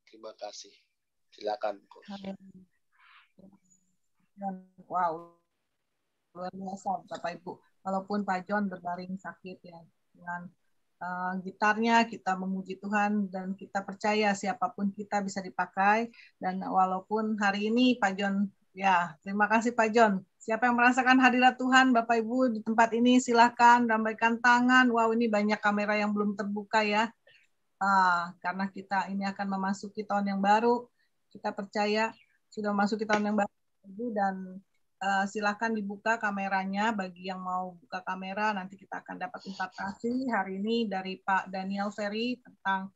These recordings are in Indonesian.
Terima kasih. Silakan, Coach. Wow, luar biasa Bapak Ibu. Walaupun Pak John berbaring sakit ya, dengan gitarnya kita memuji Tuhan dan kita percaya siapapun kita bisa dipakai. Dan walaupun hari ini Pak John, ya terima kasih Pak John. Siapa yang merasakan hadirat Tuhan Bapak Ibu di tempat ini silahkan lambaikan tangan. Wow, ini banyak kamera yang belum terbuka ya. Karena kita ini akan memasuki tahun yang baru, kita percaya sudah memasuki tahun yang baru dan silakan dibuka kameranya bagi yang mau buka kamera. Nanti kita akan dapat impartasi hari ini dari Pak Daniel Ferry tentang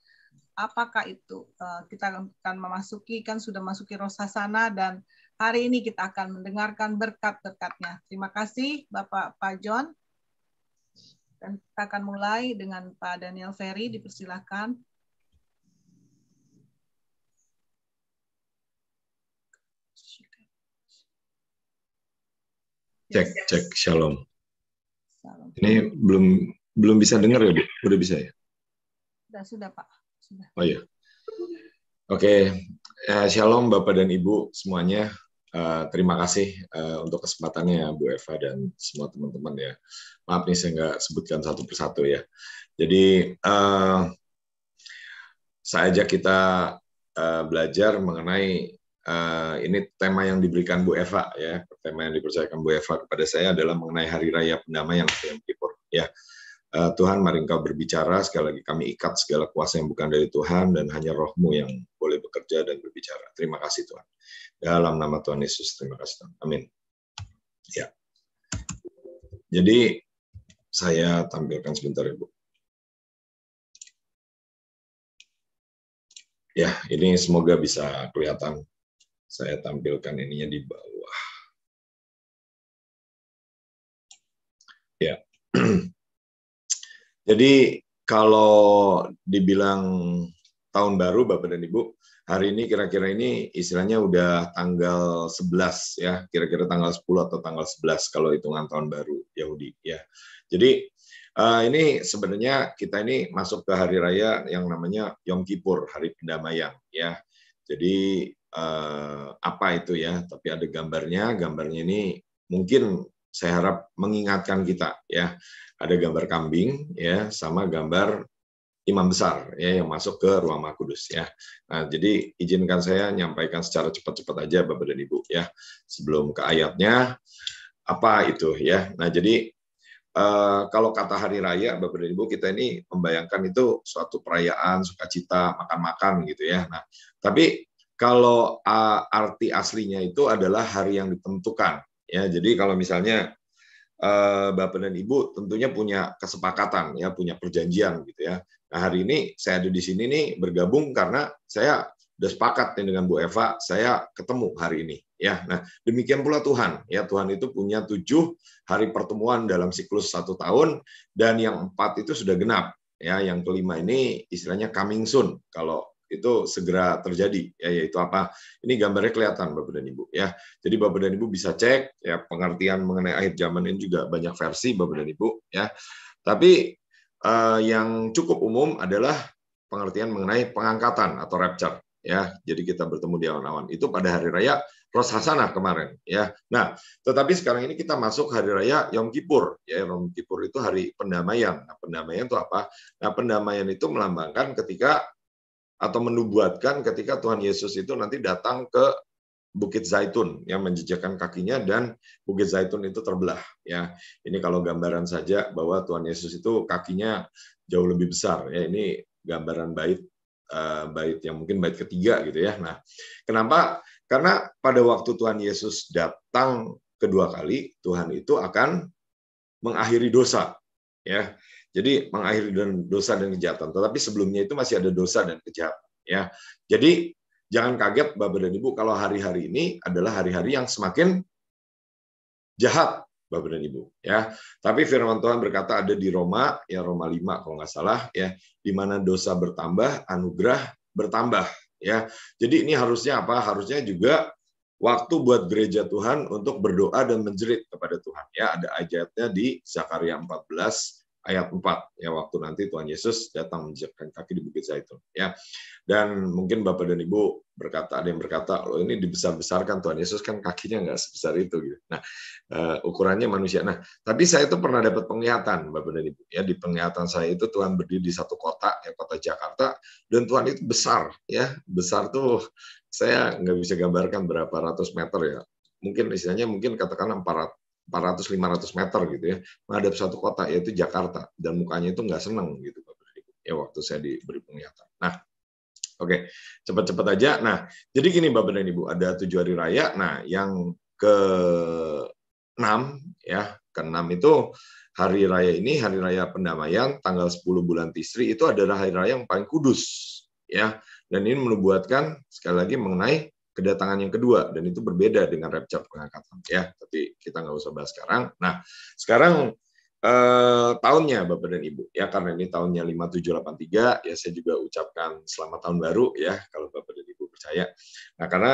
apakah itu kita akan memasuki, kan sudah masuki Rosh Hashanah, dan hari ini kita akan mendengarkan berkat-berkatnya. Terima kasih Bapak Pak John. Dan kita akan mulai dengan Pak Daniel Ferry, dipersilakan. Cek, shalom. Ini belum bisa dengar ya, Bu? Udah bisa ya? Sudah Pak. Sudah. Oh iya. Oke, shalom Bapak dan Ibu semuanya. Terima kasih untuk kesempatannya Bu Eva dan semua teman-teman ya. Maaf nih saya nggak sebutkan satu persatu ya. Jadi saya ajak kita belajar mengenai ini tema yang diberikan Bu Eva ya. Tema yang dipercayakan Bu Eva kepada saya adalah mengenai Hari Raya Pendamaian Yom Kippur ya. Tuhan, mari Engkau berbicara, sekali lagi kami ikat segala kuasa yang bukan dari Tuhan dan hanya Roh-Mu yang boleh bekerja dan berbicara. Terima kasih Tuhan. Dalam nama Tuhan Yesus, terima kasih Tuhan. Amin. Ya. Jadi saya tampilkan sebentar ya Bu. Ya, ini semoga bisa kelihatan. Saya tampilkan ininya di bawah. Ya. Jadi kalau dibilang tahun baru Bapak dan Ibu, hari ini kira-kira ini istilahnya udah tanggal 11 ya, kira-kira tanggal 10 atau tanggal 11 kalau hitungan tahun baru Yahudi ya. Jadi ini sebenarnya kita ini masuk ke hari raya yang namanya Yom Kippur, hari pendamaian ya. Jadi apa itu ya? Tapi ada gambarnya. Gambarnya ini mungkin saya harap mengingatkan kita ya. Ada gambar kambing ya, sama gambar imam besar ya yang masuk ke ruang Maha Kudus ya. Nah, jadi izinkan saya nyampaikan secara cepat-cepat aja Bapak dan Ibu ya. Sebelum ke ayatnya apa itu ya. Nah, jadi kalau kata hari raya Bapak dan Ibu, kita ini membayangkan itu suatu perayaan, sukacita, makan-makan gitu ya. Nah, tapi kalau arti aslinya itu adalah hari yang ditentukan ya. Jadi kalau misalnya Bapak dan Ibu tentunya punya kesepakatan ya, punya perjanjian gitu ya. Nah, hari ini saya ada di sini nih bergabung karena saya udah sepakat nih dengan Bu Eva, saya ketemu hari ini ya. Nah, demikian pula Tuhan ya. Tuhan itu punya 7 hari pertemuan dalam siklus 1 tahun dan yang 4 itu sudah genap ya. Yang kelima ini istilahnya coming soon kalau itu segera terjadi ya, yaitu apa? Ini gambarnya kelihatan Bapak dan Ibu ya. Jadi Bapak dan Ibu bisa cek ya, pengertian mengenai akhir zaman ini juga banyak versi Bapak dan Ibu ya. Tapi yang cukup umum adalah pengertian mengenai pengangkatan atau rapture ya. Jadi kita bertemu di awan-awan itu pada hari raya Rosh Hashanah kemarin ya. Nah, tetapi sekarang ini kita masuk hari raya Yom Kippur ya. Yom Kippur itu hari pendamaian. Nah, pendamaian itu apa? Nah, pendamaian itu melambangkan ketika atau menubuatkan ketika Tuhan Yesus itu nanti datang ke Bukit Zaitun yang menjejakkan kakinya dan Bukit Zaitun itu terbelah ya. Ini kalau gambaran saja bahwa Tuhan Yesus itu kakinya jauh lebih besar ya. Ini gambaran bait yang mungkin bait ketiga gitu ya. Nah, kenapa? Karena pada waktu Tuhan Yesus datang kedua kali, Tuhan itu akan mengakhiri dosa ya. Jadi mengakhiri dosa dan kejahatan. Tetapi sebelumnya itu masih ada dosa dan kejahatan ya. Jadi jangan kaget Bapak dan Ibu kalau hari-hari ini adalah hari-hari yang semakin jahat Bapak dan Ibu ya. Tapi firman Tuhan berkata ada di Roma ya, Roma 5 kalau nggak salah ya, di mana dosa bertambah, anugerah bertambah ya. Jadi ini harusnya apa? Harusnya juga waktu buat gereja Tuhan untuk berdoa dan menjerit kepada Tuhan ya. Ada ayatnya di Zakaria 14 ayat 4 ya, waktu nanti Tuhan Yesus datang menjejakkan kaki di Bukit Zaitun ya. Dan mungkin Bapak dan Ibu berkata, ada yang berkata, loh ini dibesar-besarkan, Tuhan Yesus kan kakinya nggak sebesar itu gitu. Nah, ukurannya manusia. Nah, tapi saya itu pernah dapat penglihatan Bapak dan Ibu ya, di penglihatan saya itu Tuhan berdiri di satu kota ya, kota Jakarta, dan Tuhan itu besar ya, besar tuh saya nggak bisa gambarkan berapa ratus meter ya. Mungkin istilahnya mungkin katakanlah 400-500 meter gitu ya, menghadap satu kota yaitu Jakarta, dan mukanya itu nggak seneng gitu Bapak dan Ibu ya, waktu saya diberi penglihatan. Nah, oke, cepat-cepat aja. Nah, jadi gini Bapak dan Ibu, ada 7 hari raya. Nah, yang ke-6 ya, ke-6 itu hari raya ini, hari raya pendamaian tanggal 10 bulan Tisri, itu adalah hari raya yang paling kudus ya. Dan ini menubuatkan sekali lagi mengenai kedatangan yang kedua, dan itu berbeda dengan rapture pengangkatan ya, tapi kita nggak usah bahas sekarang. Nah, sekarang tahunnya Bapak dan Ibu ya, karena ini tahunnya 5783 ya, saya juga ucapkan selamat tahun baru ya kalau Bapak dan Ibu percaya. Nah, karena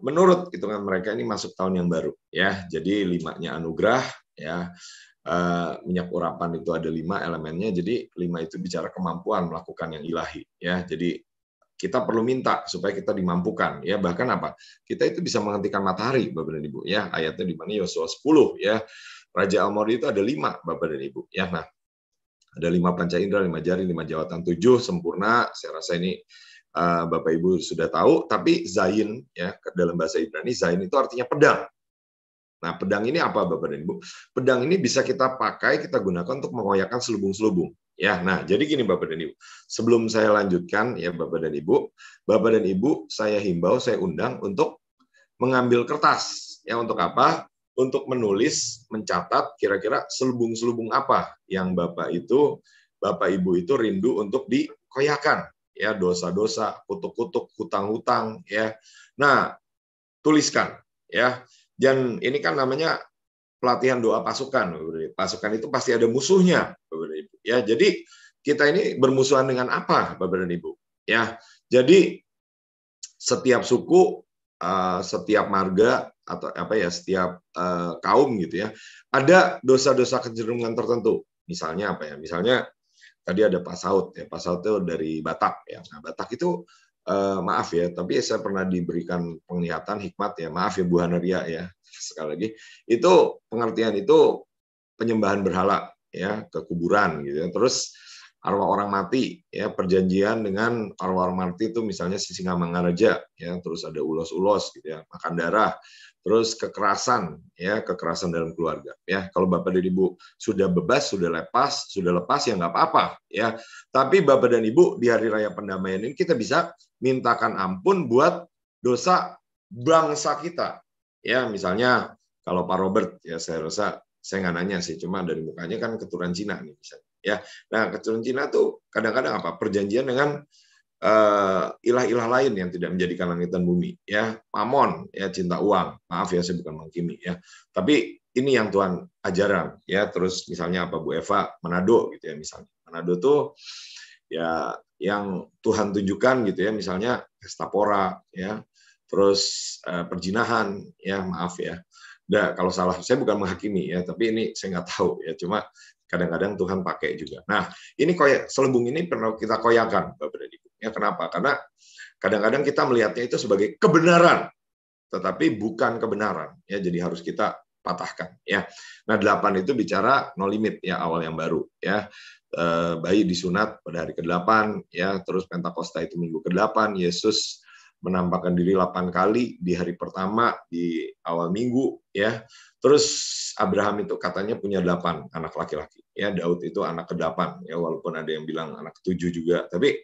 menurut hitungan mereka ini masuk tahun yang baru ya, jadi 5-nya anugerah ya. Minyak urapan itu ada 5 elemennya, jadi 5 itu bicara kemampuan melakukan yang ilahi ya. Jadi kita perlu minta supaya kita dimampukan ya, bahkan apa, kita itu bisa menghentikan matahari Bapak dan Ibu ya, ayatnya di mana Yosua 10 ya. Raja Amori itu ada 5 Bapak dan Ibu ya. Nah, ada 5 panca indera, 5 jari, 5 jawatan, 7 sempurna. Saya rasa ini Bapak Ibu sudah tahu. Tapi Zain ya, dalam bahasa Ibrani Zain itu artinya pedang. Nah, pedang ini apa Bapak dan Ibu? Pedang ini bisa kita pakai, kita gunakan untuk mengoyakkan selubung-selubung. Ya, nah jadi gini Bapak dan Ibu. Sebelum saya lanjutkan ya Bapak dan Ibu, saya himbau, saya undang untuk mengambil kertas. Ya, untuk apa? Untuk menulis, mencatat kira-kira selubung-selubung apa yang Bapak Ibu itu rindu untuk dikoyakkan. Ya, dosa-dosa, kutuk-kutuk, hutang-hutang ya. Nah, tuliskan ya. Dan ini kan namanya pelatihan doa pasukan. Pasukan itu pasti ada musuhnya, Bapak dan Ibu. Ya, jadi kita ini bermusuhan dengan apa, Bapak dan Ibu? Ya, jadi setiap suku, setiap marga atau apa ya, setiap kaum gitu ya, ada dosa-dosa kecenderungan tertentu. Misalnya apa ya? Misalnya tadi ada Pak Saud ya, Pak Saud itu dari Batak ya. Nah, Batak itu maaf ya, tapi saya pernah diberikan penglihatan hikmat ya, maaf ya Bu Hanaria ya, sekali lagi, itu pengertian itu penyembahan berhala ya, ke kuburan gitu ya. Terus arwah orang mati ya, perjanjian dengan arwah orang mati itu misalnya Sisingamangaraja ya, terus ada ulos-ulos gitu ya, makan darah, terus kekerasan ya, kekerasan dalam keluarga ya. Kalau Bapak dan Ibu sudah bebas, sudah lepas ya nggak apa-apa ya. Tapi Bapak dan Ibu di hari raya pendamaian ini kita bisa mintakan ampun buat dosa bangsa kita ya. Misalnya kalau Pak Robert ya, saya rasa saya nggak nanya sih, cuma dari mukanya kan keturunan Cina nih misalnya ya. Nah, keturunan Cina tuh kadang-kadang apa, perjanjian dengan ilah-ilah lain yang tidak menjadikan langit dan bumi ya. Mamon ya, cinta uang. Maaf ya, saya bukan menghakimi ya, tapi ini yang Tuhan ajaran ya. Terus misalnya apa Bu Eva, Manado gitu ya, misalnya Manado tuh ya yang Tuhan tunjukkan gitu ya, misalnya pesta pora ya, terus perjinahan ya, maaf ya. Nah, kalau salah saya bukan menghakimi ya, tapi ini saya nggak tahu ya, cuma kadang-kadang Tuhan pakai juga. Nah, ini selubung ini perlu kita koyakan Bapak dan Ibu. Ya, kenapa? Karena kadang-kadang kita melihatnya itu sebagai kebenaran, tetapi bukan kebenaran ya, jadi harus kita patahkan ya. Nah, 8 itu bicara no limit ya, awal yang baru ya. Bayi disunat pada hari ke-8 ya, terus Pentakosta itu minggu ke-8, Yesus menampakkan diri 8 kali di hari pertama di awal minggu ya. Terus Abraham itu katanya punya 8 anak laki-laki ya, Daud itu anak ke-8 ya, walaupun ada yang bilang anak ke-7 juga, tapi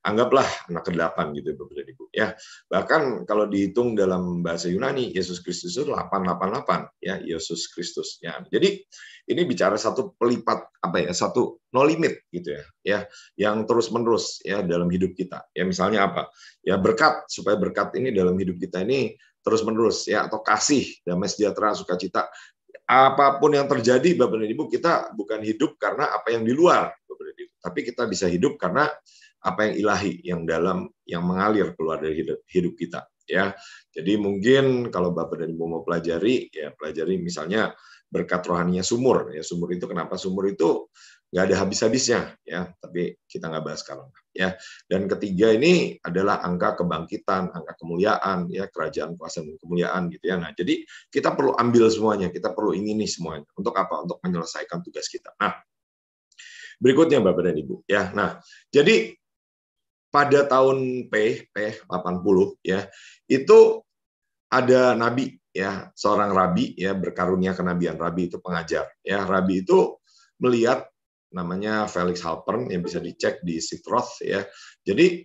anggaplah anak ke-8 gitu Bapak dan Ibu ya. Bahkan kalau dihitung dalam bahasa Yunani, Yesus Kristus itu 888 ya, Yesus Kristus ya. Jadi ini bicara satu pelipat apa ya, satu no limit gitu ya, yang terus-menerus ya dalam hidup kita. Ya misalnya apa? Ya berkat, supaya berkat ini dalam hidup kita ini terus-menerus ya, atau kasih, damai sejahtera, sukacita. Apapun yang terjadi Bapak dan Ibu, kita bukan hidup karena apa yang di luar Bapak dan Ibu, tapi kita bisa hidup karena apa yang ilahi, yang dalam, yang mengalir keluar dari hidup kita ya. Jadi mungkin kalau Bapak dan Ibu mau pelajari ya, pelajari misalnya berkat rohaninya sumur. Ya, sumur itu kenapa? Sumur itu nggak ada habis-habisnya, ya. Tapi kita nggak bahas sekarang, ya. Dan ketiga ini adalah angka kebangkitan, angka kemuliaan, ya, kerajaan, kuasa dan kemuliaan, gitu ya. Nah, jadi kita perlu ambil semuanya, kita perlu ingini semuanya. Untuk apa? Untuk menyelesaikan tugas kita. Nah, berikutnya Bapak dan Ibu, ya. Nah, jadi pada tahun P80, ya, itu ada nabi, ya, seorang rabi, ya, berkarunia kenabian. Rabi itu pengajar, ya. Rabi itu melihat, namanya Felix Halpern, yang bisa dicek di Sitroth, ya. Jadi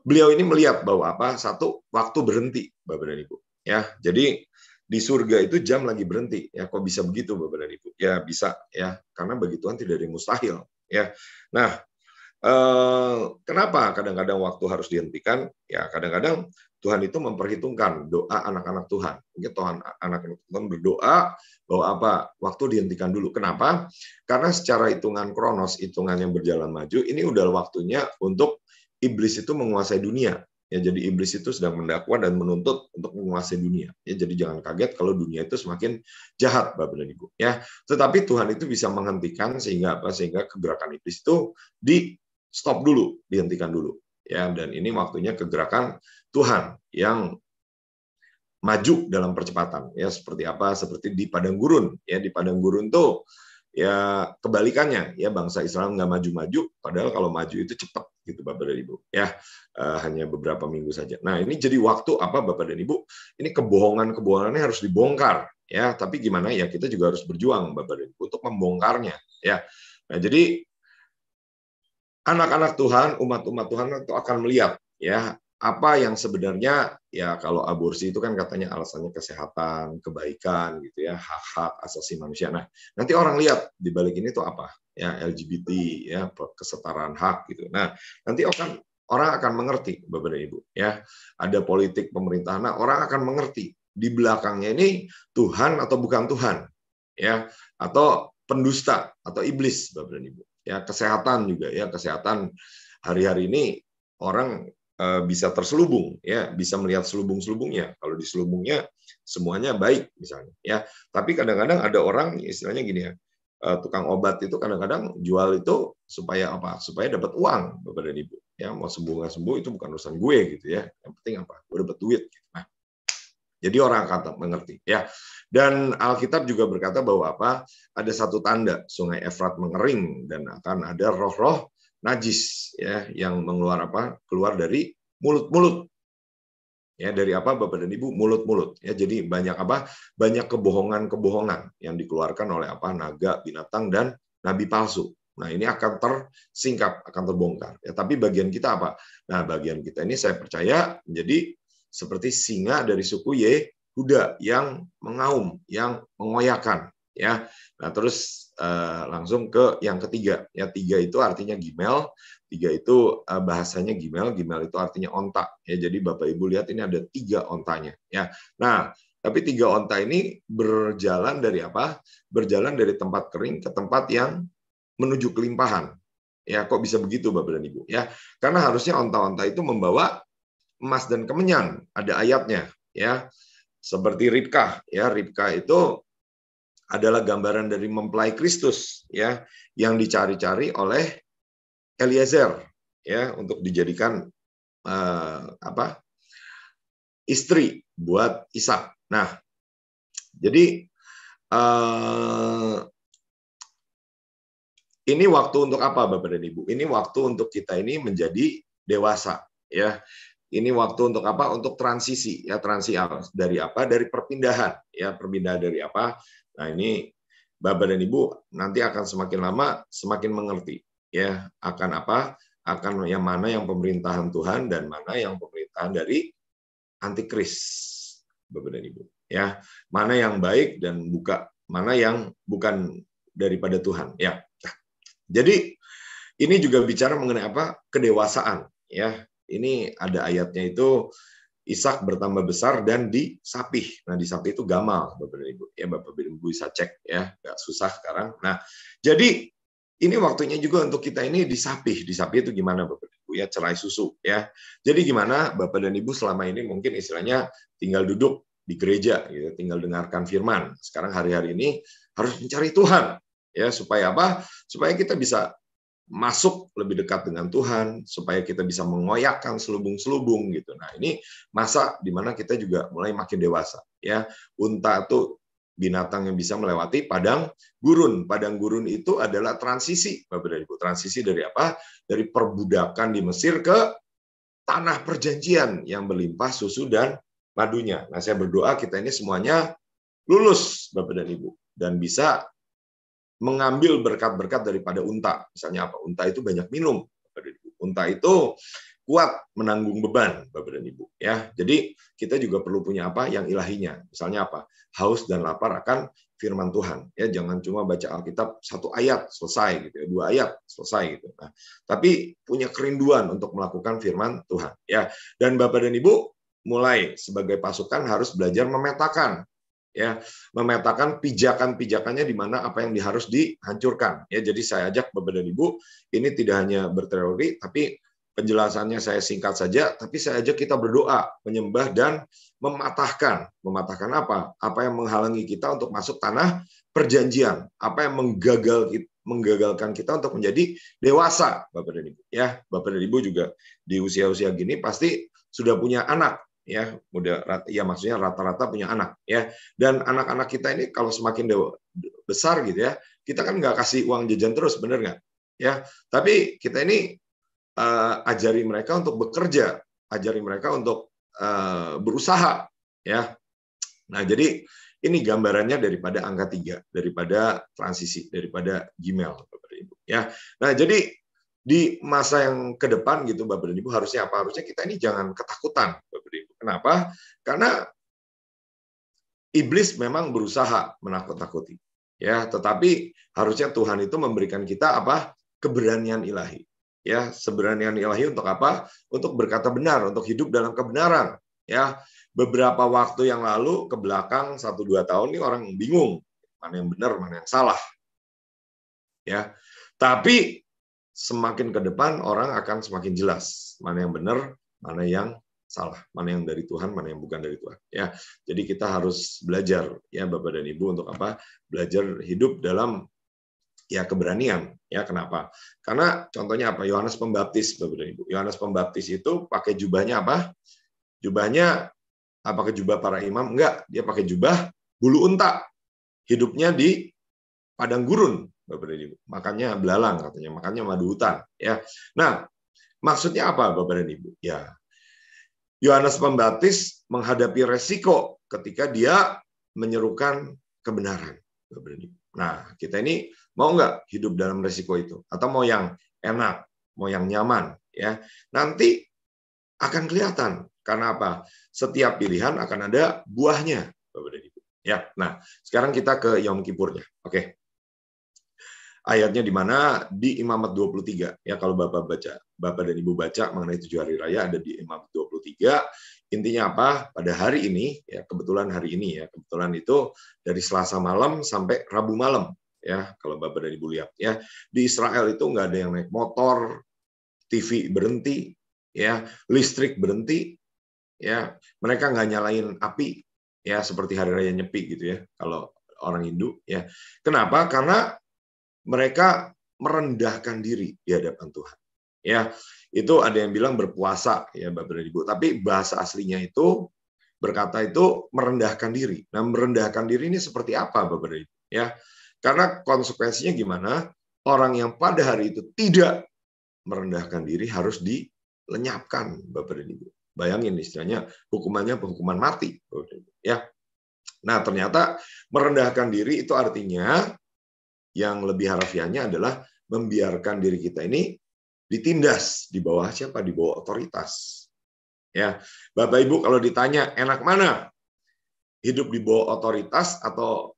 beliau ini melihat bahwa apa? Satu, waktu berhenti, Bapak dan Ibu, ya. Jadi di surga itu jam lagi berhenti, ya. Kok bisa begitu, Bapak dan Ibu? Ya bisa, ya, karena bagi Tuhan tidak ada yang mustahil, ya. Nah, kenapa kadang-kadang waktu harus dihentikan? Ya, kadang-kadang Tuhan itu memperhitungkan doa anak-anak Tuhan. Mungkin Tuhan, anak-anak Tuhan berdoa bahwa apa? Waktu dihentikan dulu. Kenapa? Karena secara hitungan kronos, hitungan yang berjalan maju, ini udah waktunya untuk iblis itu menguasai dunia. Ya, jadi iblis itu sedang mendakwa dan menuntut untuk menguasai dunia. Ya, jadi jangan kaget kalau dunia itu semakin jahat, Bapak dan Ibu. Ya, tetapi Tuhan itu bisa menghentikan sehingga apa? Sehingga kegerakan iblis itu stop dulu, dihentikan dulu, ya. Dan ini waktunya kegerakan Tuhan yang maju dalam percepatan, ya. Seperti apa? Seperti di padang gurun, ya. Di padang gurun tuh, ya, kebalikannya, ya, bangsa Israel nggak maju-maju, padahal kalau maju itu cepat, gitu Bapak dan Ibu, ya. Hanya beberapa minggu saja. Nah, ini jadi waktu apa, Bapak dan Ibu? Ini kebohongan-kebohongannya harus dibongkar, ya. Tapi gimana, ya, kita juga harus berjuang, Bapak dan Ibu, untuk membongkarnya, ya. Nah, jadi anak-anak Tuhan, umat-umat Tuhan itu akan melihat, ya, apa yang sebenarnya, ya, kalau aborsi itu kan katanya alasannya kesehatan, kebaikan, gitu ya, hak-hak asasi manusia. Nah, nanti orang lihat di balik ini tuh apa, ya, LGBT, ya, kesetaraan hak, gitu. Nah, nanti orang akan mengerti, Bapak dan Ibu, ya, ada politik pemerintahan. Nah, orang akan mengerti di belakangnya ini Tuhan atau bukan Tuhan, ya, atau pendusta atau iblis, Bapak dan Ibu. Ya, kesehatan juga, ya, kesehatan hari-hari ini orang bisa terselubung, ya, bisa melihat selubung-selubungnya. Kalau di selubungnya semuanya baik misalnya, ya. Tapi kadang-kadang ada orang istilahnya gini, ya, tukang obat itu kadang-kadang jual itu supaya apa? Supaya dapat uang, Bapak dan Ibu. Ya, mau sembuh nggak sembuh itu bukan urusan gue, gitu ya. Yang penting apa? Gue dapat duit. Nah, jadi orang akan mengerti, ya. Dan Alkitab juga berkata bahwa apa? Ada satu tanda, sungai Efrat mengering dan akan ada roh-roh najis, ya, yang keluar dari mulut-mulut. Ya, dari apa, Bapak dan Ibu? Mulut-mulut. Ya, jadi banyak apa? Banyak kebohongan-kebohongan yang dikeluarkan oleh apa? Naga, binatang, dan nabi palsu. Nah, ini akan tersingkap, akan terbongkar. Ya, tapi bagian kita apa? Nah, bagian kita ini saya percaya menjadi seperti singa dari suku Yehuda yang mengaum, yang mengoyakkan, ya. Nah, terus langsung ke yang ketiga, ya. 3 itu artinya gimel, 3 itu bahasanya gimel itu artinya onta, ya. Jadi Bapak Ibu lihat ini ada 3 ontanya, ya. Nah, tapi 3 onta ini berjalan dari apa? Berjalan dari tempat kering ke tempat yang menuju kelimpahan. Ya, kok bisa begitu, Bapak dan Ibu? Ya, karena harusnya onta-onta itu membawa emas dan kemenyan, ada ayatnya, ya. Seperti Ribkah, ya. Ribkah itu adalah gambaran dari mempelai Kristus, ya, yang dicari-cari oleh Eliezer, ya, untuk dijadikan istri buat Ishak. Nah, jadi ini waktu untuk apa, Bapak dan Ibu? Ini waktu untuk kita ini menjadi dewasa, ya. Ini waktu untuk apa? Untuk transisi, ya, transisi dari apa? Dari perpindahan, ya, perpindahan dari apa? Nah, ini Bapak dan Ibu nanti akan semakin lama semakin mengerti, ya, akan apa? Akan yang mana yang pemerintahan Tuhan dan mana yang pemerintahan dari antikris, Bapak dan Ibu, ya. Mana yang baik dan mana yang bukan daripada Tuhan, ya. Nah, jadi ini juga bicara mengenai apa? Kedewasaan, ya. Ini ada ayatnya itu Ishak bertambah besar dan disapih. Nah, disapih itu gamal, Bapak dan Ibu. Ya, Bapak dan Ibu bisa cek, ya, nggak susah sekarang. Nah, jadi ini waktunya juga untuk kita ini disapih. Disapih itu gimana, Bapak dan Ibu? Ya, cerai susu, ya. Jadi gimana Bapak dan Ibu selama ini mungkin istilahnya tinggal duduk di gereja, gitu, tinggal dengarkan firman. Sekarang hari-hari ini harus mencari Tuhan. Ya, supaya apa? Supaya kita bisa masuk lebih dekat dengan Tuhan, supaya kita bisa mengoyakkan selubung-selubung gitu. Nah, ini masa di mana kita juga mulai makin dewasa. Ya, unta itu binatang yang bisa melewati padang gurun. Padang gurun itu adalah transisi, Bapak dan Ibu. Transisi dari apa? Dari perbudakan di Mesir ke tanah perjanjian yang berlimpah susu dan madunya. Nah, saya berdoa kita ini semuanya lulus, Bapak dan Ibu, dan bisa mengambil berkat-berkat daripada unta. Misalnya apa? Unta itu banyak minum. Unta itu kuat menanggung beban, Bapak dan Ibu. Ya, jadi kita juga perlu punya apa? Yang ilahinya. Misalnya apa? Haus dan lapar akan firman Tuhan. Ya, jangan cuma baca Alkitab satu ayat selesai gitu ya, 2 ayat selesai gitu. Nah, tapi punya kerinduan untuk melakukan firman Tuhan. Ya, dan Bapak dan Ibu mulai sebagai pasukan harus belajar memetakan. Ya, memetakan pijakan-pijakannya di mana apa yang harus dihancurkan. Ya, jadi saya ajak Bapak dan Ibu, ini tidak hanya berteori, tapi penjelasannya saya singkat saja, tapi saya ajak kita berdoa, menyembah dan mematahkan. Mematahkan apa? Apa yang menghalangi kita untuk masuk tanah perjanjian? Apa yang menggagalkan kita untuk menjadi dewasa, Bapak dan Ibu? Ya, Bapak dan Ibu juga di usia-usia gini pasti sudah punya anak. Ya, maksudnya rata-rata punya anak, ya. Dan anak-anak kita ini kalau semakin besar gitu ya, kita kan nggak kasih uang jajan terus, bener nggak? Ya, tapi kita ini ajari mereka untuk bekerja, ajari mereka untuk berusaha, ya. Nah, jadi ini gambarannya daripada angka 3, daripada transisi, daripada Gmail, Bapak dan Ibu, ya. Nah, jadi di masa yang ke depan gitu, Bapak dan Ibu, harusnya apa? Harusnya kita ini jangan ketakutan, Bapak dan Ibu. Kenapa? Karena iblis memang berusaha menakut-nakuti, ya. Tetapi harusnya Tuhan itu memberikan kita apa? Keberanian ilahi, ya. Keberanian ilahi untuk apa? Untuk berkata benar, untuk hidup dalam kebenaran, ya. Beberapa waktu yang lalu ke belakang 1-2 tahun ini orang bingung mana yang benar, mana yang salah, ya. Tapi semakin ke depan orang akan semakin jelas mana yang benar, mana yang salah, mana yang dari Tuhan, mana yang bukan dari Tuhan. Ya, jadi kita harus belajar, ya Bapak dan Ibu, untuk apa? Belajar hidup dalam ya keberanian. Ya, kenapa? Karena contohnya apa? Yohanes Pembaptis, Bapak dan Ibu. Yohanes Pembaptis itu pakai jubahnya apa? Jubahnya pakai jubah para imam? Enggak, dia pakai jubah bulu unta. Hidupnya di padang gurun. Bapak dan Ibu. Makannya belalang katanya, makannya madu hutan, ya. Nah, maksudnya apa Bapak dan Ibu? Ya. Yohanes Pembaptis menghadapi resiko ketika dia menyerukan kebenaran, Bapak dan Ibu. Nah, kita ini mau nggak hidup dalam resiko itu, atau mau yang enak, mau yang nyaman, ya. Nanti akan kelihatan karena apa? Setiap pilihan akan ada buahnya, Bapak dan Ibu. Ya. Nah, sekarang kita ke Yom Kippurnya. Oke. Ayatnya di mana? Di Imamat 23. Ya, kalau Bapak dan Ibu baca mengenai 7 hari raya ada di Imamat 23. Intinya apa? Pada hari ini, ya kebetulan hari ini ya, kebetulan itu dari Selasa malam sampai Rabu malam, ya kalau Bapak dan Ibu lihat ya. Di Israel itu nggak ada yang naik motor, TV berhenti, ya, listrik berhenti, ya. Mereka nggak nyalain api, ya seperti hari raya Nyepi gitu ya. Kalau orang Hindu, ya. Kenapa? Karena mereka merendahkan diri di hadapan Tuhan. Ya, itu ada yang bilang berpuasa ya Bapak dan Ibu, tapi bahasa aslinya itu berkata itu merendahkan diri. Nah, merendahkan diri ini seperti apa Bapak dan Ibu? Ya. Karena konsekuensinya gimana? Orang yang pada hari itu tidak merendahkan diri harus dilenyapkan Bapak dan Ibu. Bayangin istilahnya hukumannya hukuman mati, Bapak dan Ibu. Ya. Nah, ternyata merendahkan diri itu artinya yang lebih harafiahnya adalah membiarkan diri kita ini ditindas di bawah siapa? Di bawah otoritas. Ya, Bapak Ibu kalau ditanya enak mana? Hidup di bawah otoritas atau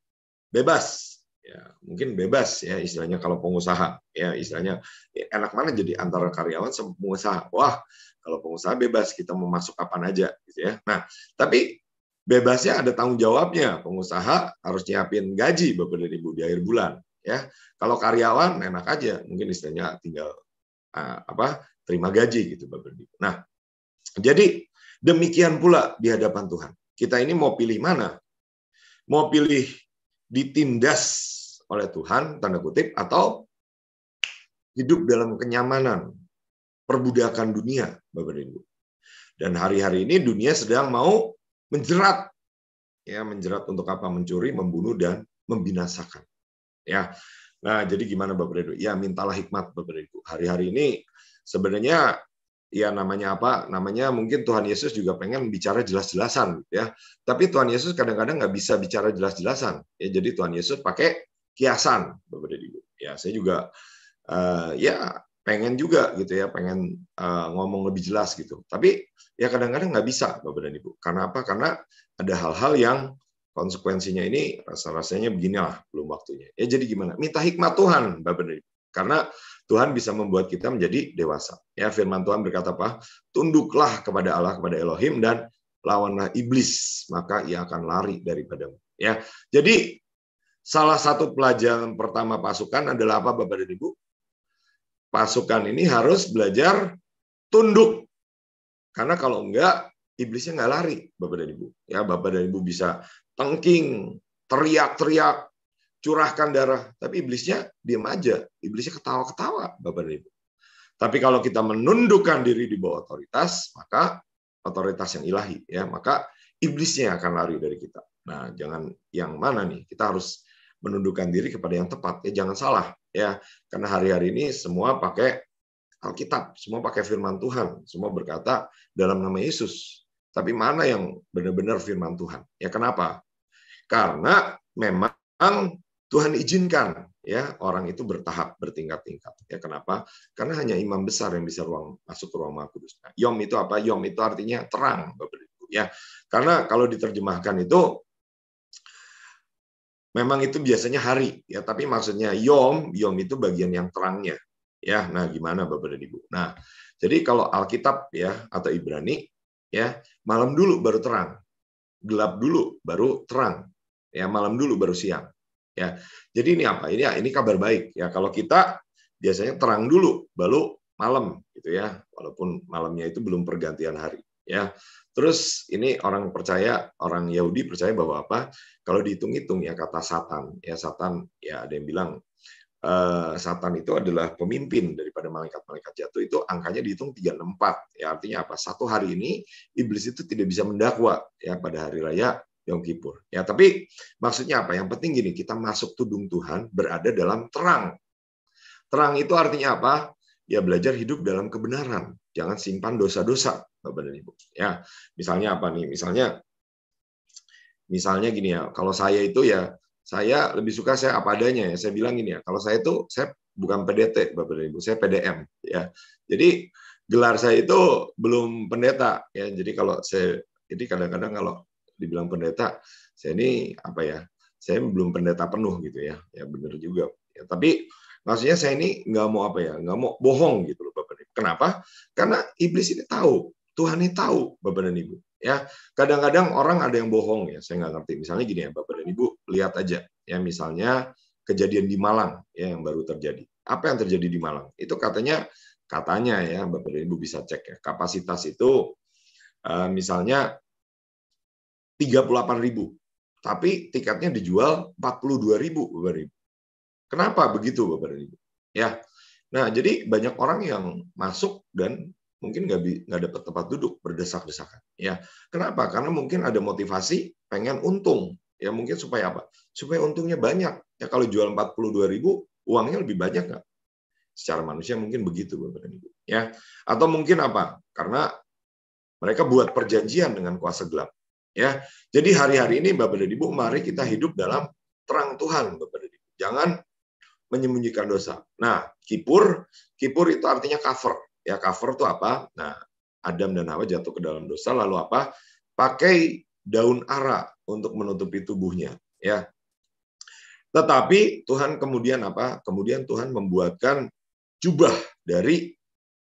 bebas? Ya, mungkin bebas ya istilahnya kalau pengusaha. Ya, istilahnya ya, enak mana jadi antara karyawan sama pengusaha? Wah, kalau pengusaha bebas kita mau masuk kapan aja gitu ya. Nah, tapi bebasnya ada tanggung jawabnya. Pengusaha harus nyiapin gaji Bapak dan Ibu di akhir bulan. Ya, kalau karyawan enak aja, mungkin istilahnya tinggal terima gaji gitu Bapak Ibu. Nah, jadi demikian pula di hadapan Tuhan. Kita ini mau pilih mana? Mau pilih ditindas oleh Tuhan, tanda kutip, atau hidup dalam kenyamanan, perbudakan dunia, Bapak dan Ibu. Dan hari-hari ini dunia sedang mau menjerat, ya, menjerat untuk apa? Mencuri, membunuh, dan membinasakan. Ya, nah jadi gimana Bapak dan Ibu? Ya mintalah hikmat Bapak dan Ibu. Hari-hari ini sebenarnya ya namanya apa? Namanya mungkin Tuhan Yesus juga pengen bicara jelas-jelasan, ya. Tapi Tuhan Yesus kadang-kadang nggak bisa bicara jelas-jelasan. Ya, jadi Tuhan Yesus pakai kiasan, Bapak dan Ibu. Ya, saya juga ya pengen juga gitu ya, pengen ngomong lebih jelas gitu. Tapi ya kadang-kadang nggak bisa, Bapak dan Ibu. Karena apa? Karena ada hal-hal yang konsekuensinya ini rasa-rasanya beginilah, belum waktunya. Ya jadi gimana? Minta hikmat Tuhan, Bapak dan Ibu. Karena Tuhan bisa membuat kita menjadi dewasa. Ya, firman Tuhan berkata apa? Tunduklah kepada Allah, kepada Elohim, dan lawanlah iblis, maka ia akan lari daripadamu. Ya, jadi salah satu pelajaran pertama pasukan adalah apa, Bapak dan Ibu? Pasukan ini harus belajar tunduk. Karena kalau enggak, iblisnya nggak lari, Bapak dan Ibu. Ya, Bapak dan Ibu bisa tengking, teriak-teriak, curahkan darah, tapi iblisnya diam aja, iblisnya ketawa-ketawa, Bapak dan Ibu. Tapi kalau kita menundukkan diri di bawah otoritas, maka otoritas yang ilahi, ya, maka iblisnya akan lari dari kita. Nah, jangan yang mana nih? Kita harus menundukkan diri kepada yang tepat. Ya, jangan salah, ya, karena hari-hari ini semua pakai Alkitab, semua pakai firman Tuhan, semua berkata dalam nama Yesus. Tapi mana yang benar-benar firman Tuhan? Ya, kenapa? Karena memang Tuhan izinkan ya orang itu bertahap, bertingkat-tingkat. Ya kenapa? Karena hanya imam besar yang bisa masuk ke ruang Maha Kudus. Nah, Yom itu apa? Yom itu artinya terang, Bapak Ibu. Ya, karena kalau diterjemahkan itu memang itu biasanya hari, ya. Tapi maksudnya Yom itu bagian yang terangnya. Ya, nah gimana Bapak dan Ibu? Nah, jadi kalau Alkitab ya atau Ibrani ya malam dulu baru terang, gelap dulu baru terang. Ya, malam dulu baru siang. Ya, jadi ini apa? Ini kabar baik. Ya, kalau kita biasanya terang dulu, baru malam, gitu ya. Walaupun malamnya itu belum pergantian hari. Ya, terus ini orang percaya, orang Yahudi percaya bahwa apa? Kalau dihitung-hitung ya kata Satan, ya Satan, ya ada yang bilang Satan itu adalah pemimpin daripada malaikat-malaikat jatuh, itu angkanya dihitung 364. Ya, artinya apa? Satu hari ini iblis itu tidak bisa mendakwa ya pada hari raya Yom Kippur. Ya, tapi maksudnya apa? Yang penting gini, kita masuk tudung Tuhan berada dalam terang. Terang itu artinya apa? Ya belajar hidup dalam kebenaran. Jangan simpan dosa-dosa, Bapak dan Ibu. Ya, misalnya apa nih? Misalnya gini ya, kalau saya itu ya saya lebih suka saya apa adanya ya. Saya bilang gini ya, kalau saya bukan PDT, Bapak dan Ibu, saya PDM ya. Jadi gelar saya itu belum pendeta ya. Jadi kadang-kadang kalau dibilang pendeta, saya ini apa ya? Saya belum pendeta penuh gitu ya. Ya benar juga. Ya, tapi maksudnya saya ini nggak mau apa ya? Nggak mau bohong gitu loh Bapak dan Ibu. Kenapa? Karena iblis ini tahu, Tuhan ini tahu Bapak dan Ibu. Ya, kadang-kadang orang ada yang bohong ya. Saya nggak ngerti. Misalnya gini ya Bapak dan Ibu, lihat aja ya misalnya kejadian di Malang ya yang baru terjadi. Apa yang terjadi di Malang? Itu katanya ya Bapak dan Ibu bisa cek ya. Kapasitas itu misalnya 38.000, tapi tiketnya dijual 42.000, Bapak dan Ibu. Kenapa begitu, Bapak dan Ibu? Ya, nah jadi banyak orang yang masuk dan mungkin nggak dapat tempat duduk, berdesak-desakan. Ya, kenapa? Karena mungkin ada motivasi pengen untung. Ya mungkin supaya apa? Supaya untungnya banyak. Ya kalau jual 42.000, uangnya lebih banyak nggak? Secara manusia mungkin begitu, Bapak dan Ibu. Ya, atau mungkin apa? Karena mereka buat perjanjian dengan kuasa gelap. Ya, jadi hari-hari ini Bapak dan Ibu, mari kita hidup dalam terang Tuhan, Bapak dan Ibu. Jangan menyembunyikan dosa. Nah, Kippur itu artinya cover. Ya, cover itu apa? Nah, Adam dan Hawa jatuh ke dalam dosa, lalu apa? Pakai daun ara untuk menutupi tubuhnya. Ya. Tetapi Tuhan kemudian apa? Kemudian Tuhan membuatkan jubah dari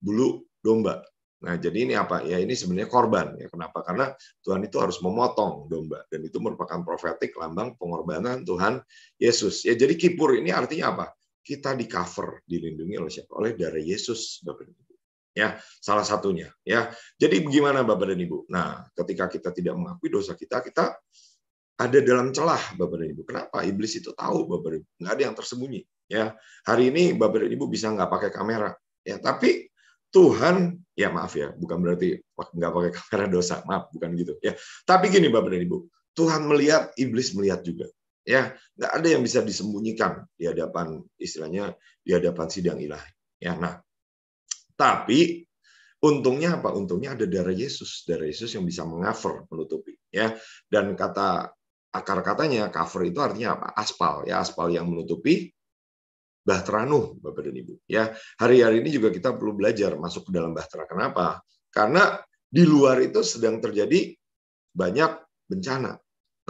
bulu domba. Nah, jadi ini apa? Ya ini sebenarnya korban. Ya, kenapa? Karena Tuhan itu harus memotong domba. Dan itu merupakan profetik lambang pengorbanan Tuhan Yesus. Ya, jadi Kippur ini artinya apa? Kita di cover, dilindungi oleh siapa? Oleh darah Yesus, Bapak dan Ibu. Ya, salah satunya. Ya, jadi bagaimana Bapak dan Ibu? Nah, ketika kita tidak mengakui dosa kita ada dalam celah, Bapak dan Ibu. Kenapa? Iblis itu tahu, Bapak dan Ibu. Nggak ada yang tersembunyi. Ya, hari ini Bapak dan Ibu bisa nggak pakai kamera. Ya, tapi Tuhan, ya maaf ya, bukan berarti nggak pakai kamera dosa, maaf, bukan gitu. Ya, tapi gini Bapak dan Ibu, Tuhan melihat, iblis melihat juga. Ya, nggak ada yang bisa disembunyikan di hadapan, istilahnya di hadapan sidang ilahi. Ya, nah, tapi untungnya apa? Untungnya ada darah Yesus yang bisa mengover, menutupi. Ya, dan kata akar katanya cover itu artinya apa? Aspal, ya aspal yang menutupi Bahtera Nuh, Bapak dan Ibu. Ya, hari-hari ini juga kita perlu belajar masuk ke dalam Bahtera. Kenapa? Karena di luar itu sedang terjadi banyak bencana.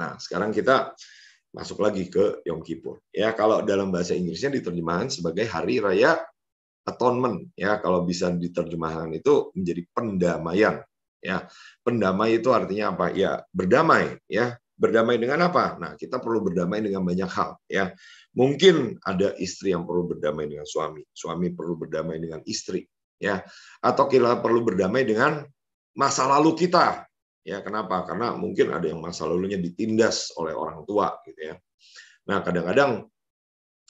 Nah, sekarang kita masuk lagi ke Yom Kippur. Ya, kalau dalam bahasa Inggrisnya diterjemahkan sebagai Hari Raya Atonement. Ya, kalau bisa diterjemahkan itu menjadi pendamaian. Ya, pendamai itu artinya apa? Ya, berdamai. Ya, berdamai dengan apa? Nah, kita perlu berdamai dengan banyak hal. Ya, mungkin ada istri yang perlu berdamai dengan suami perlu berdamai dengan istri. Ya, atau kita perlu berdamai dengan masa lalu kita. Ya, kenapa? Karena mungkin ada yang masa lalunya ditindas oleh orang tua, gitu ya. Nah, kadang-kadang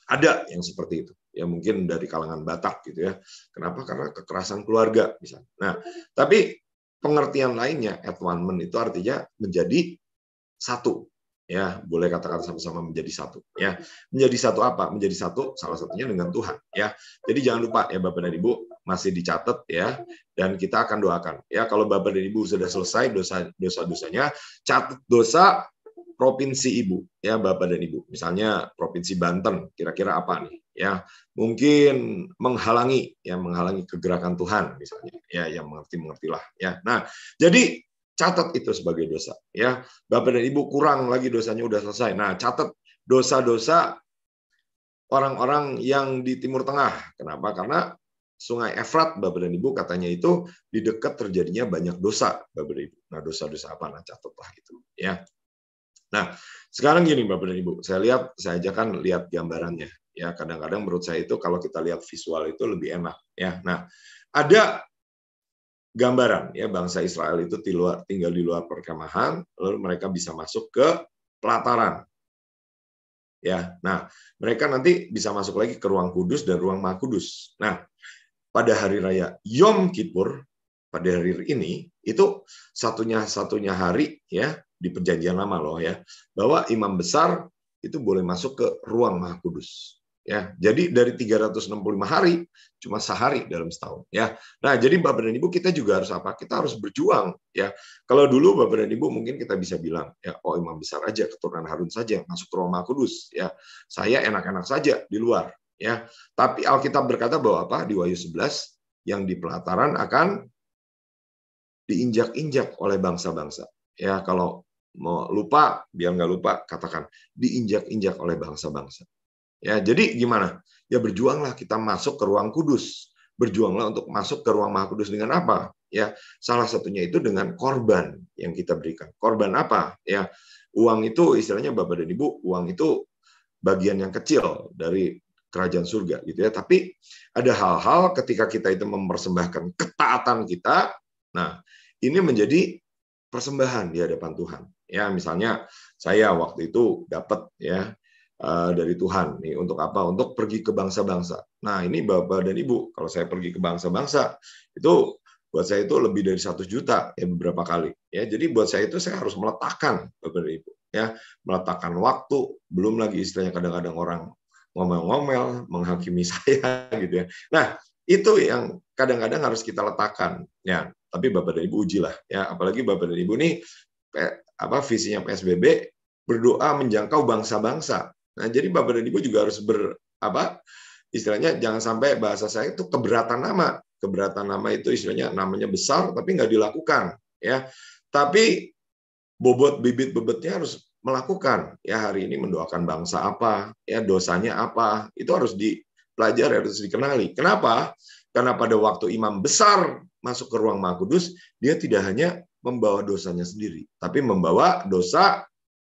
ada yang seperti itu. Ya, mungkin dari kalangan Batak, gitu ya. Kenapa? Karena kekerasan keluarga, misalnya. Nah, tapi pengertian lainnya, atonement itu artinya menjadi satu. Ya, boleh katakan sama-sama menjadi satu. Ya, menjadi satu apa? Menjadi satu, salah satunya dengan Tuhan. Ya, jadi jangan lupa ya Bapak dan Ibu, masih dicatat ya, dan kita akan doakan. Ya, kalau Bapak dan Ibu sudah selesai dosa-dosanya, catat dosa provinsi Ibu, ya Bapak dan Ibu. Misalnya Provinsi Banten, kira-kira apa nih? Ya, mungkin menghalangi kegerakan Tuhan misalnya. Ya, yang mengertilah. Ya, nah, jadi catat itu sebagai dosa. Ya, Bapak dan Ibu kurang lagi dosanya udah selesai. Nah, catat dosa-dosa orang-orang yang di Timur Tengah. Kenapa? Karena Sungai Efrat, Bapak dan Ibu, katanya itu di dekat terjadinya banyak dosa, Bapak dan Ibu. Nah, dosa-dosa apa? Nah, catatlah itu. Ya. Nah, sekarang gini Bapak dan Ibu, saya ajakan lihat gambarannya. Ya, kadang-kadang menurut saya itu kalau kita lihat visual itu lebih enak. Ya, nah, ada gambaran ya bangsa Israel itu tinggal di luar perkemahan, lalu mereka bisa masuk ke pelataran. Ya, nah mereka nanti bisa masuk lagi ke ruang kudus dan ruang maha kudus. Nah, pada hari raya Yom Kippur, pada hari ini itu satunya hari ya di perjanjian lama loh ya, bahwa imam besar itu boleh masuk ke ruang maha kudus. Ya, jadi dari 365 hari cuma sehari dalam setahun ya. Nah, jadi Bapak dan Ibu kita juga harus apa? Kita harus berjuang ya. Kalau dulu Bapak dan Ibu mungkin kita bisa bilang ya, oh imam besar aja, keturunan Harun saja masuk ke ruang maha kudus ya. Saya enak-enak saja di luar ya. Tapi Alkitab berkata bahwa apa? Di Wahyu 11 yang di pelataran akan diinjak-injak oleh bangsa-bangsa. Ya, kalau mau lupa, biar nggak lupa, katakan diinjak-injak oleh bangsa-bangsa. Ya, jadi gimana? Ya berjuanglah kita masuk ke ruang kudus. Berjuanglah untuk masuk ke ruang maha kudus dengan apa? Ya, salah satunya itu dengan korban yang kita berikan. Korban apa? Ya, uang itu istilahnya Bapak dan Ibu, uang itu bagian yang kecil dari kerajaan surga gitu ya. Tapi ada hal-hal ketika kita itu mempersembahkan ketaatan kita, nah ini menjadi persembahan di hadapan Tuhan. Ya, misalnya saya waktu itu dapat ya dari Tuhan nih untuk apa? Untuk pergi ke bangsa-bangsa. Nah, ini Bapak dan Ibu, kalau saya pergi ke bangsa-bangsa itu buat saya itu lebih dari 1 juta ya beberapa kali. Ya, jadi buat saya itu saya harus meletakkan Bapak dan Ibu ya, meletakkan waktu, belum lagi istilahnya kadang-kadang orang ngomel-ngomel menghakimi saya gitu ya. Nah, itu yang kadang-kadang harus kita letakkan ya. Tapi Bapak dan Ibu ujilah ya, apalagi Bapak dan Ibu nih visinya PSBB berdoa menjangkau bangsa-bangsa. Nah, jadi Bapak dan Ibu juga harus istilahnya jangan sampai bahasa saya itu keberatan nama. Keberatan nama itu istilahnya namanya besar tapi nggak dilakukan ya. Tapi bobot bibit-bobotnya harus melakukan. Ya, hari ini mendoakan bangsa apa, ya dosanya apa, itu harus dipelajari, harus dikenali. Kenapa? Karena pada waktu imam besar masuk ke ruang maha kudus, dia tidak hanya membawa dosanya sendiri, tapi membawa dosa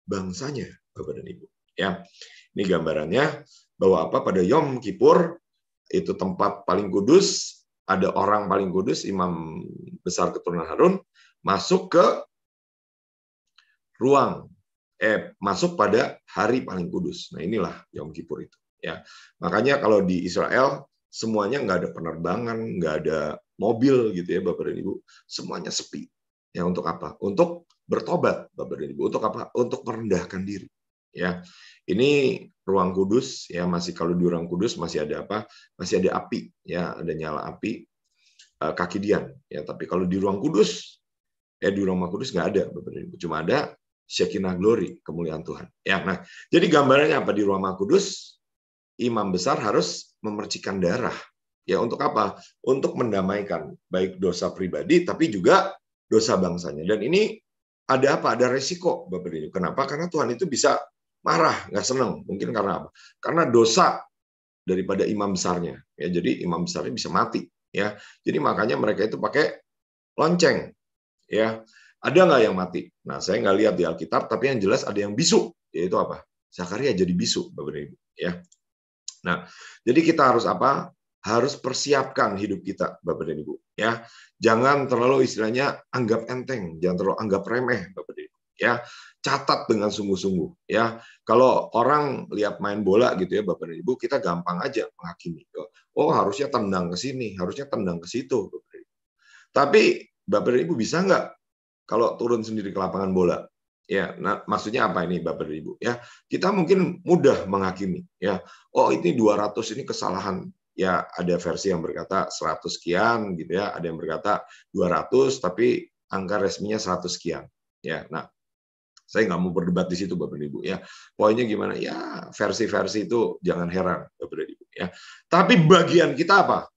bangsanya, Bapak dan Ibu. Ya, ini gambarannya bahwa apa pada Yom Kippur itu tempat paling kudus, ada orang paling kudus, imam besar keturunan Harun masuk ke ruang masuk pada hari paling kudus. Nah, inilah Yom Kippur itu. Ya, makanya kalau di Israel semuanya nggak ada penerbangan, nggak ada mobil gitu ya, Bapak dan Ibu, semuanya sepi. Ya, untuk apa? Untuk bertobat, Bapak dan Ibu. Untuk apa? Untuk merendahkan diri. Ya, ini ruang kudus. Ya, masih kalau di ruang kudus masih ada apa? Masih ada api. Ya, ada nyala api. Kaki dian. Ya, tapi kalau di ruang kudus, di ruang kudus nggak ada, Bapak dan Ibu. Cuma ada Shekinah glory, kemuliaan Tuhan. Ya, nah, jadi gambarannya apa di ruang kudus? Imam besar harus memercikan darah. Ya, untuk apa? Untuk mendamaikan baik dosa pribadi tapi juga dosa bangsanya. Dan ini ada apa? Ada resiko, Bapak dan Ibu. Kenapa? Karena Tuhan itu bisa marah, nggak senang. Mungkin karena apa? Karena dosa daripada imam besarnya. Ya, jadi imam besarnya bisa mati. Ya, jadi makanya mereka itu pakai lonceng. Ya, ada nggak yang mati? Nah, saya nggak lihat di Alkitab, tapi yang jelas ada yang bisu. Yaitu apa? Zakaria jadi bisu, Bapak dan Ibu. Ya. Nah, jadi kita harus apa? Harus persiapkan hidup kita, Bapak dan Ibu. Ya, jangan terlalu istilahnya anggap enteng, jangan terlalu anggap remeh, Bapak dan Ibu. Ya, catat dengan sungguh-sungguh. Ya, kalau orang lihat main bola gitu ya, Bapak dan Ibu, kita gampang aja menghakimi. Oh, harusnya tendang ke sini, harusnya tendang ke situ, Bapak dan Ibu. Tapi Bapak dan Ibu bisa nggak kalau turun sendiri ke lapangan bola? Ya, nah, maksudnya apa ini Bapak dan Ibu? Ya, kita mungkin mudah menghakimi. Ya, oh ini 200 ini kesalahan. Ya, ada versi yang berkata 100 sekian gitu ya, ada yang berkata 200 tapi angka resminya 100 sekian. Ya, nah saya nggak mau berdebat di situ Bapak dan Ibu ya. Poinnya gimana? Ya, versi-versi itu jangan heran Bapak dan Ibu ya. Tapi bagian kita apa?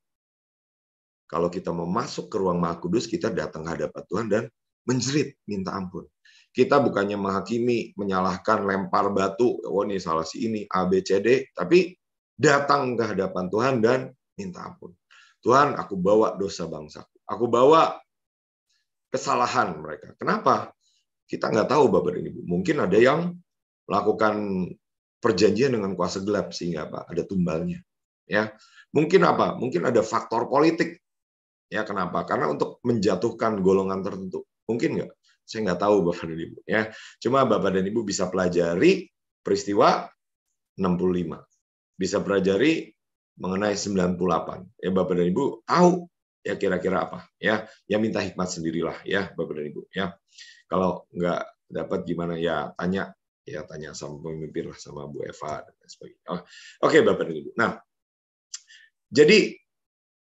Kalau kita mau masuk ke ruang Maha Kudus, kita datang ke hadapan Tuhan dan menjerit minta ampun. Kita bukannya menghakimi, menyalahkan, lempar batu, oh ini salah si ini, A, B, C, D, tapi datang ke hadapan Tuhan dan minta ampun. Tuhan, aku bawa dosa bangsaku. Aku bawa kesalahan mereka. Kenapa? Kita nggak tahu, Bapak dan Ibu. Mungkin ada yang melakukan perjanjian dengan kuasa gelap, sehingga apa? Ada tumbalnya. Ya, mungkin apa? Mungkin ada faktor politik. Ya, kenapa? Karena untuk menjatuhkan golongan tertentu. Mungkin nggak? Saya nggak tahu Bapak dan Ibu. Ya, cuma Bapak dan Ibu bisa pelajari peristiwa 65. Bisa pelajari mengenai 98. Ya, Bapak dan Ibu tahu ya kira-kira apa. Ya, minta hikmat sendirilah ya Bapak dan Ibu. Ya, kalau nggak dapat gimana ya tanya sama pemimpin lah, sama Bu Eva dan sebagainya. Oke, Bapak dan Ibu. Nah, jadi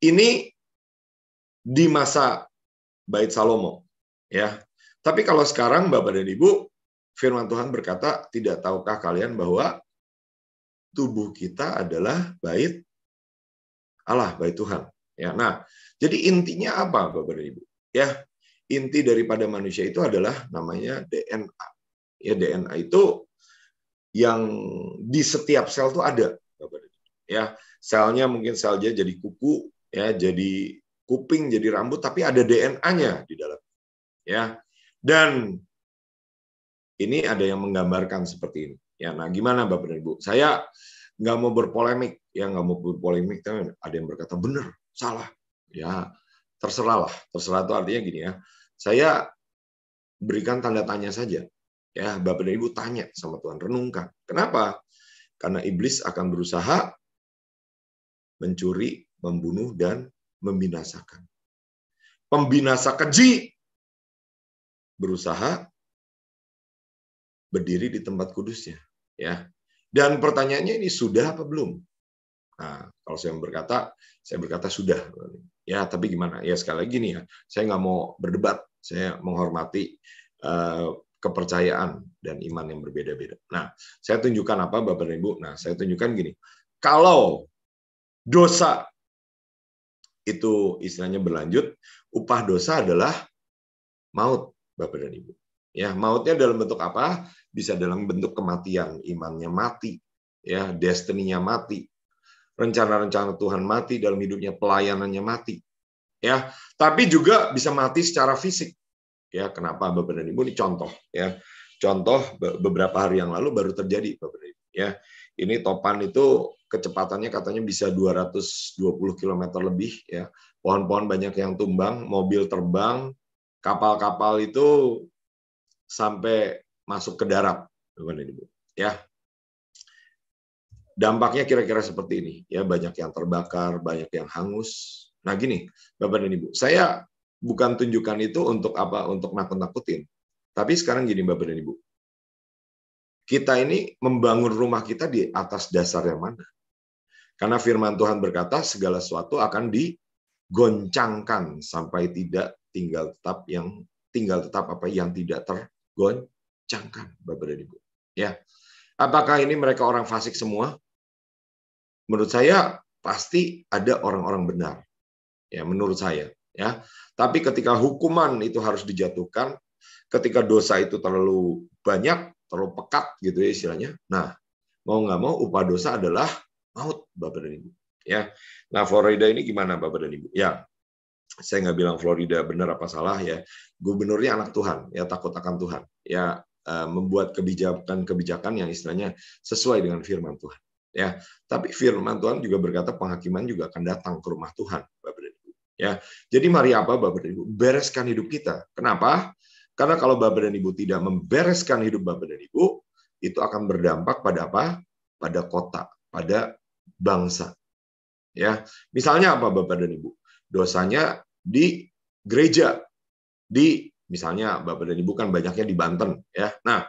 ini di masa Bait Salomo, ya. Tapi kalau sekarang Bapak dan Ibu, firman Tuhan berkata, tidak tahukah kalian bahwa tubuh kita adalah bait Allah, bait Tuhan. Ya, nah, jadi intinya apa Bapak dan Ibu? Ya, inti daripada manusia itu adalah namanya DNA. Ya, DNA itu yang di setiap sel itu ada, Bapak dan Ibu. Ya, selnya mungkin selnya jadi kuku, ya, jadi kuping, jadi rambut, tapi ada DNA-nya di dalam. Ya, dan ini ada yang menggambarkan seperti ini. Ya, nah gimana Bapak dan Ibu? Saya nggak mau berpolemik, ya nggak mau berpolemik. Tapi ada yang berkata benar, salah. Ya, terserah lah. Terserah itu artinya gini ya. Saya berikan tanda tanya saja. Ya, Bapak dan Ibu tanya sama Tuhan, renungkan. Kenapa? Karena iblis akan berusaha mencuri, membunuh, dan membinasakan. Pembinasa keji berusaha berdiri di tempat kudusnya, ya. Dan pertanyaannya ini sudah apa belum? Nah, kalau saya berkata sudah. Ya, tapi gimana? Ya sekali lagi nih ya, saya nggak mau berdebat. Saya menghormati kepercayaan dan iman yang berbeda-beda. Nah, saya tunjukkan apa, Bapak dan Ibu? Nah, saya tunjukkan gini. Kalau dosa itu istilahnya berlanjut, upah dosa adalah maut, Bapak dan Ibu. Ya, mautnya dalam bentuk apa? Bisa dalam bentuk kematian, imannya mati, ya, destiny-nya mati, rencana-rencana Tuhan mati dalam hidupnya, pelayanannya mati. Ya, tapi juga bisa mati secara fisik. Ya, kenapa Bapak dan Ibu? Ini contoh, ya. Contoh beberapa hari yang lalu baru terjadi, Bapak dan Ibu, ya. Ini topan itu kecepatannya katanya bisa 220 km lebih, ya. Pohon-pohon banyak yang tumbang, mobil terbang, kapal-kapal itu sampai masuk ke darat, Bapak dan Ibu. Ya, dampaknya kira-kira seperti ini. Ya, banyak yang terbakar, banyak yang hangus. Nah, gini, Bapak dan Ibu, saya bukan tunjukkan itu untuk apa? Untuk nakut-nakutin. Tapi sekarang gini, Bapak dan Ibu, kita ini membangun rumah kita di atas dasar yang mana? Karena firman Tuhan berkata segala sesuatu akan digoncangkan sampai tidak tinggal tetap apa yang tidak tergoncangkan, Bapak dan Ibu. Ya, apakah ini mereka orang fasik semua? Menurut saya pasti ada orang-orang benar. Ya, menurut saya. Ya, tapi ketika hukuman itu harus dijatuhkan, ketika dosa itu terlalu banyak, terlalu pekat gitu ya istilahnya. Nah, mau nggak mau upah dosa adalah maut, Bapak dan Ibu. Ya, nah Florida ini gimana, Bapak dan Ibu? Ya, saya nggak bilang Florida benar apa salah ya. Gubernurnya anak Tuhan, ya takut akan Tuhan, ya membuat kebijakan yang istilahnya sesuai dengan firman Tuhan. Ya, tapi firman Tuhan juga berkata penghakiman juga akan datang ke rumah Tuhan, Bapak dan Ibu. Ya, jadi mari apa, Bapak dan Ibu? Bereskan hidup kita. Kenapa? Karena kalau Bapak dan Ibu tidak membereskan hidup Bapak dan Ibu, itu akan berdampak pada apa? Pada kota, pada bangsa. Ya, misalnya apa, Bapak dan Ibu? Dosanya di gereja, misalnya Bapak dan Ibu kan banyaknya di Banten, ya. Nah,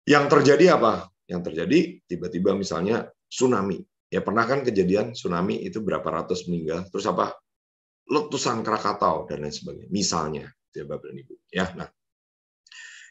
yang terjadi apa? Yang terjadi tiba-tiba misalnya tsunami. Ya pernah kan kejadian tsunami itu berapa ratus meninggal, terus apa? Letusan Krakatau dan lain sebagainya. Misalnya, ya Bapak dan Ibu. Ya, nah,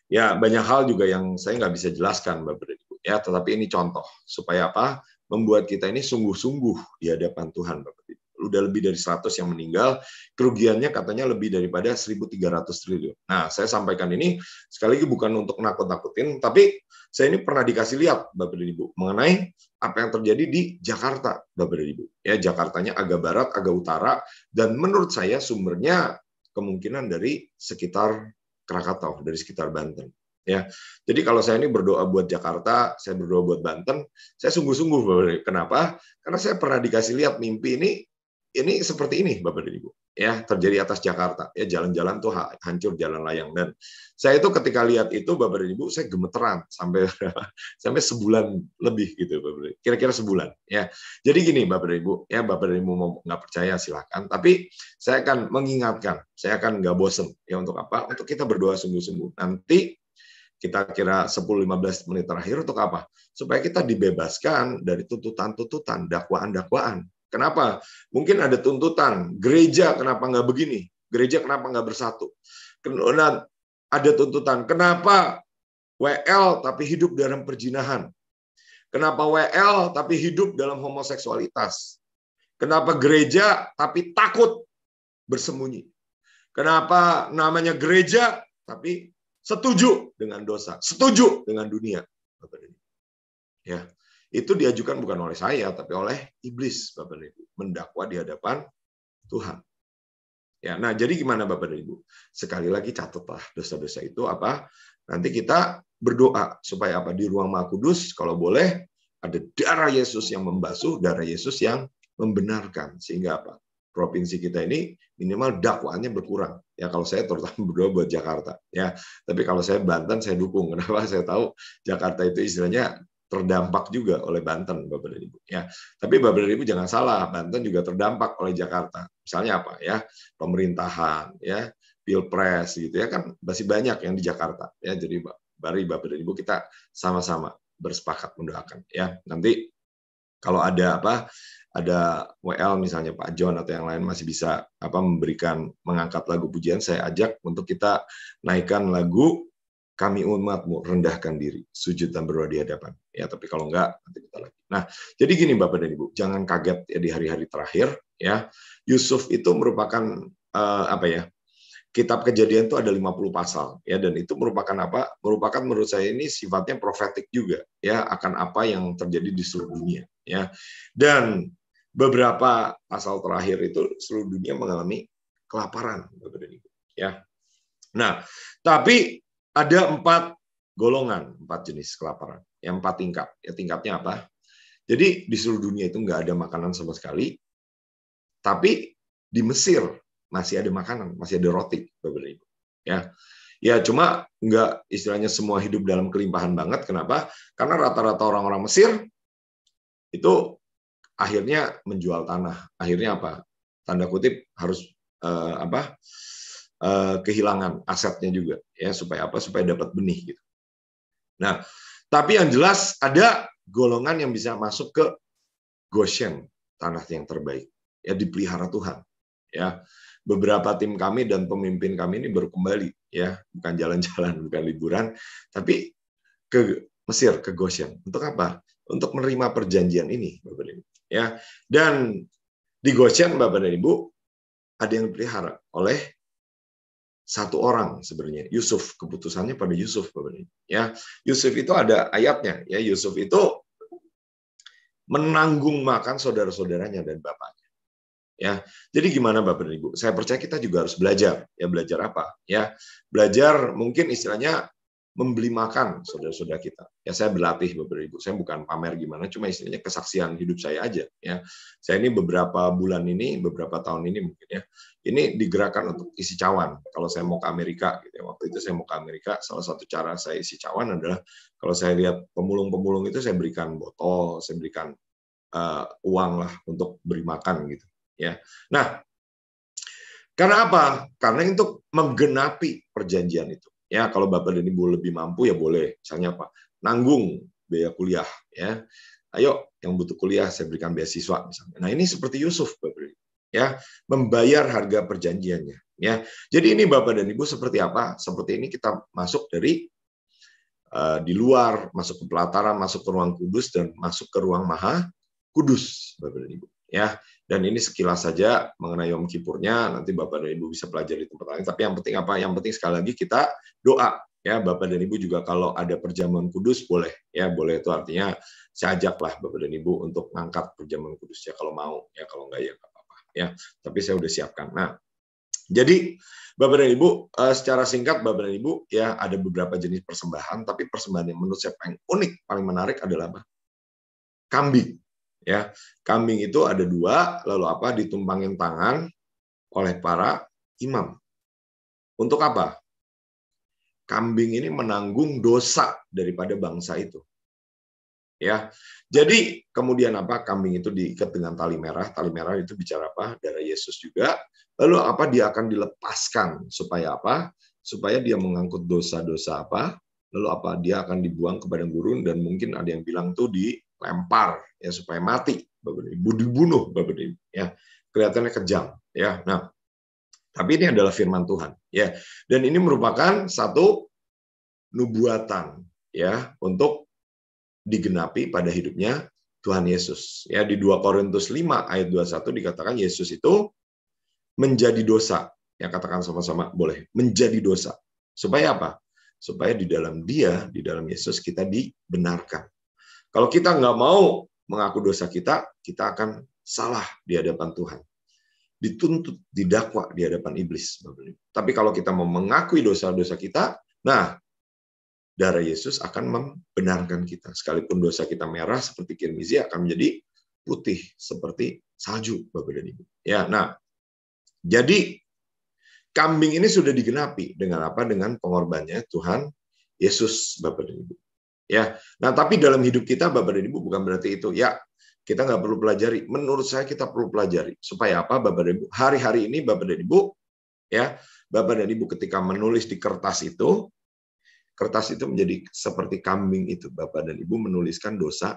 ya banyak hal juga yang saya nggak bisa jelaskan, Bapak dan Ibu. Ya, tetapi ini contoh supaya apa? Membuat kita ini sungguh-sungguh di hadapan Tuhan, Bapak dan Ibu. Udah lebih dari 100 yang meninggal, kerugiannya katanya lebih daripada 1.300 triliun. Nah, saya sampaikan ini sekali lagi bukan untuk nakut-nakutin, tapi saya ini pernah dikasih lihat, Bapak dan Ibu, mengenai apa yang terjadi di Jakarta, Bapak dan Ibu. Ya, Jakartanya agak barat, agak utara, dan menurut saya sumbernya kemungkinan dari sekitar Krakatau, dari sekitar Banten. Ya, jadi kalau saya ini berdoa buat Jakarta, saya berdoa buat Banten, saya sungguh-sungguh, Bapak dan Ibu. Kenapa? Karena saya pernah dikasih lihat mimpi ini seperti ini, Bapak dan Ibu. Ya, terjadi atas Jakarta. Ya, jalan-jalan tuh hancur, jalan layang. Dan saya itu ketika lihat itu, Bapak dan Ibu, saya gemeteran sampai sebulan lebih gitu, Bapak dan Ibu. Kira-kira sebulan. Ya, jadi gini, Bapak dan Ibu. Ya, Bapak dan Ibu mau nggak percaya silakan. Tapi saya akan mengingatkan, saya akan nggak bosen. Ya, untuk apa? Untuk kita berdoa sungguh-sungguh. Nanti kita kira 10-15 menit terakhir untuk apa? Supaya kita dibebaskan dari tuntutan-tuntutan, dakwaan-dakwaan. Kenapa? Mungkin ada tuntutan, gereja kenapa nggak begini? Gereja kenapa nggak bersatu? Kemudian ada tuntutan, kenapa WL tapi hidup dalam perjinahan? Kenapa WL tapi hidup dalam homoseksualitas? Kenapa gereja tapi takut bersembunyi? Kenapa namanya gereja tapi setuju dengan dosa, setuju dengan dunia? Ya. Itu diajukan bukan oleh saya, tapi oleh iblis, Bapak dan Ibu, mendakwa di hadapan Tuhan. Ya, nah jadi gimana Bapak dan Ibu? Sekali lagi catatlah dosa-dosa itu apa? Nanti kita berdoa supaya apa? Di ruang Maha Kudus, kalau boleh ada darah Yesus yang membasuh, darah Yesus yang membenarkan, sehingga apa? Provinsi kita ini minimal dakwaannya berkurang. Ya kalau saya terutama berdoa buat Jakarta. Ya, tapi kalau saya Banten saya dukung. Kenapa? Saya tahu Jakarta itu istilahnya terdampak juga oleh Banten, Bapak dan Ibu. Ya, tapi Bapak dan Ibu jangan salah, Banten juga terdampak oleh Jakarta. Misalnya apa ya? Pemerintahan, ya, pilpres gitu ya kan masih banyak yang di Jakarta. Ya, jadi mari Bapak dan Ibu kita sama-sama bersepakat mendoakan. Ya, nanti kalau ada apa? Ada WL misalnya Pak John atau yang lain masih bisa apa mengangkat lagu pujian, saya ajak untuk kita naikkan lagu Kami Umatmu, rendahkan diri, sujud dan berdoa di hadapan. Ya, tapi kalau enggak, nanti kita lagi. Nah, jadi gini Bapak dan Ibu, jangan kaget ya di hari-hari terakhir. Ya, Yusuf itu merupakan apa ya? Kitab Kejadian itu ada 50 pasal, ya, dan itu merupakan apa? Merupakan menurut saya ini sifatnya profetik juga, ya, akan apa yang terjadi di seluruh dunia, ya. Dan beberapa pasal terakhir itu seluruh dunia mengalami kelaparan, Bapak dan Ibu, ya. Nah, tapi ada 4 golongan, 4 jenis kelaparan, yang 4 tingkat. Ya, tingkatnya apa? Jadi di seluruh dunia itu nggak ada makanan sama sekali, tapi di Mesir masih ada makanan, masih ada roti, Bapak dan Ibu. Ya, Ya cuma nggak istilahnya semua hidup dalam kelimpahan banget. Kenapa? Karena rata-rata orang-orang Mesir itu akhirnya menjual tanah. Akhirnya apa? Tanda kutip harus kehilangan asetnya juga, ya supaya apa? Supaya dapat benih gitu. Nah, tapi yang jelas ada golongan yang bisa masuk ke Goshen, tanah yang terbaik, ya dipelihara Tuhan. Ya, beberapa tim kami dan pemimpin kami ini baru kembali, ya bukan jalan-jalan, bukan liburan, tapi ke Mesir, ke Goshen. Untuk apa? Untuk menerima perjanjian ini, Bapak dan Ibu. Ya, dan di Goshen, Bapak dan Ibu, ada yang dipelihara oleh satu orang sebenarnya, Yusuf. Keputusannya pada Yusuf, Bapak dan Ibu. Ya, Yusuf itu ada ayatnya. Ya, Yusuf itu menanggung makan saudara-saudaranya dan bapaknya. Ya, jadi gimana Bapak dan Ibu? Saya percaya kita juga harus belajar. Ya, belajar apa? Ya, belajar mungkin istilahnya membeli makan saudara-saudara kita. Ya, saya berlatih Bapak dan Ibu. Saya bukan pamer gimana, cuma istilahnya kesaksian hidup saya aja. Ya, saya ini beberapa bulan ini, beberapa tahun ini mungkin ya, ini digerakkan untuk isi cawan. Kalau saya mau ke Amerika, gitu ya. Waktu itu saya mau ke Amerika, salah satu cara saya isi cawan adalah kalau saya lihat pemulung-pemulung itu saya berikan botol, saya berikan uang lah untuk beri makan gitu. Ya, nah, karena apa? Karena untuk menggenapi perjanjian itu. Ya, kalau Bapak dan Ibu lebih mampu ya boleh. Misalnya apa? Nanggung biaya kuliah. Ya, ayo yang butuh kuliah saya berikan beasiswa misalnya. Nah, ini seperti Yusuf, Bapak dan Ibu. Ya, membayar harga perjanjiannya. Ya, jadi ini Bapak dan Ibu seperti apa? Seperti ini kita masuk dari di luar, masuk ke pelataran, masuk ke ruang kudus dan masuk ke ruang maha kudus, Bapak dan Ibu. Ya, dan ini sekilas saja mengenai Yom Kippurnya, nanti Bapak dan Ibu bisa pelajari di tempat lain. Tapi yang penting apa? Yang penting sekali lagi kita doa. Ya, Bapak dan Ibu juga kalau ada perjamuan kudus boleh. Ya, boleh itu artinya saya ajaklah Bapak dan Ibu untuk ngangkat perjamuan kudusnya kalau mau. Ya, kalau enggak ya enggak apa-apa. Ya, tapi saya udah siapkan. Nah, jadi Bapak dan Ibu, secara singkat Bapak dan Ibu ya ada beberapa jenis persembahan, tapi persembahan yang menurut saya paling unik, paling menarik adalah apa? Kambing. Ya, kambing itu ada 2, lalu apa? Ditumpangin tangan oleh para imam. Untuk apa? Kambing ini menanggung dosa daripada bangsa itu. Ya, jadi kemudian apa? Kambing itu diikat dengan tali merah. Tali merah itu bicara apa? Darah Yesus juga. Lalu apa? Dia akan dilepaskan supaya apa? Supaya dia mengangkut dosa-dosa apa? Lalu apa? Dia akan dibuang ke padang gurun dan mungkin ada yang bilang tuh dilempar ya supaya mati, dibunuh, ya. Kelihatannya kejam, ya. Nah, tapi ini adalah firman Tuhan, ya. Dan ini merupakan satu nubuatan, ya, untuk digenapi pada hidupnya Tuhan Yesus. Ya, di 2 Korintus 5 ayat 21 dikatakan Yesus itu menjadi dosa. Ya, katakan sama-sama boleh. Menjadi dosa. Supaya apa? Supaya di dalam Dia, di dalam Yesus kita dibenarkan. Kalau kita nggak mau mengaku dosa kita, kita akan salah di hadapan Tuhan. Dituntut, didakwa di hadapan iblis. Tapi kalau kita mau mengakui dosa-dosa kita, nah, darah Yesus akan membenarkan kita. Sekalipun dosa kita merah seperti kirmizi akan menjadi putih seperti salju, Bapak dan Ibu. Ya, nah, jadi kambing ini sudah digenapi dengan apa? Dengan pengorbanannya Tuhan Yesus, Bapak dan Ibu. Ya, nah tapi dalam hidup kita, Bapak dan Ibu, bukan berarti itu ya kita nggak perlu pelajari. Menurut saya kita perlu pelajari supaya apa, Bapak dan Ibu? Hari-hari ini, Bapak dan Ibu, ya, Bapak dan Ibu ketika menulis di kertas itu menjadi seperti kambing itu. Bapak dan Ibu menuliskan dosa,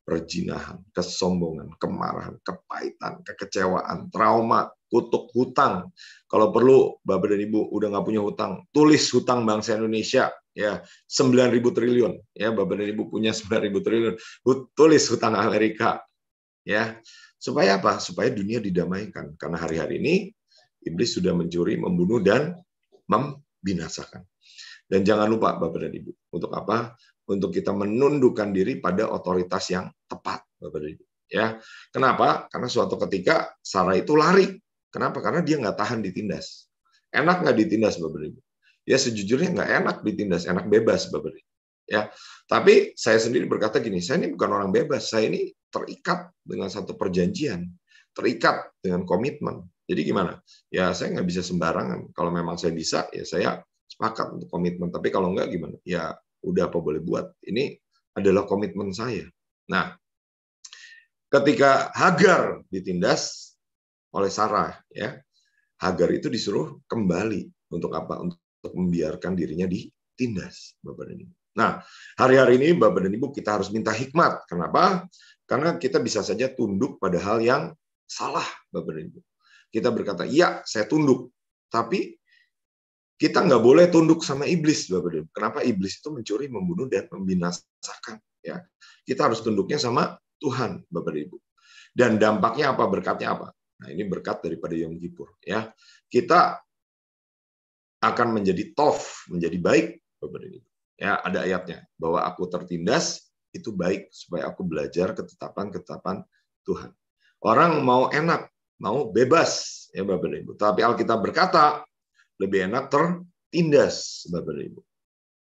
perzinahan, kesombongan, kemarahan, kepahitan, kekecewaan, trauma, kutuk, hutang. Kalau perlu, Bapak dan Ibu udah nggak punya hutang, tulis hutang bangsa Indonesia, ya 9.000 triliun. Ya, Bapak dan Ibu punya 9.000 triliun, tulis hutang Amerika. Ya, supaya apa? Supaya dunia didamaikan. Karena hari-hari ini iblis sudah mencuri, membunuh dan membinasakan. Dan jangan lupa Bapak dan Ibu, untuk apa? Untuk kita menundukkan diri pada otoritas yang tepat, Bapak dan Ibu. Ya, kenapa? Karena suatu ketika Sarah itu lari. Kenapa? Karena dia nggak tahan ditindas. Enak nggak ditindas, Bapak dan Ibu? Ya sejujurnya nggak enak ditindas, enak bebas, Bapak dan Ibu. Ya, tapi saya sendiri berkata gini, saya ini bukan orang bebas, saya ini terikat dengan satu perjanjian, terikat dengan komitmen. Jadi gimana? Ya saya nggak bisa sembarangan. Kalau memang saya bisa, ya saya sepakat untuk komitmen. Tapi kalau nggak gimana? Ya udah apa boleh buat. Ini adalah komitmen saya. Nah, ketika Hagar ditindas oleh Sarah, ya Hagar itu disuruh kembali untuk apa? Untuk membiarkan dirinya ditindas, Bapak dan Ibu. Nah, hari-hari ini Bapak dan Ibu kita harus minta hikmat. Kenapa? Karena kita bisa saja tunduk pada hal yang salah, Bapak dan Ibu. Kita berkata, iya saya tunduk. Tapi kita nggak boleh tunduk sama iblis, Bapak dan Ibu. Kenapa? Iblis itu mencuri, membunuh, dan membinasakan. Ya, kita harus tunduknya sama Tuhan, Bapak dan Ibu. Dan dampaknya apa? Berkatnya apa? Nah, ini berkat daripada Yom Kippur. Ya, kita akan menjadi tof, menjadi baik, Bapak dan Ibu. Ya, ada ayatnya bahwa aku tertindas itu baik supaya aku belajar ketetapan-ketetapan Tuhan. Orang mau enak, mau bebas, ya Bapak dan Ibu. Tapi Alkitab berkata lebih enak tertindas, Bapak dan Ibu.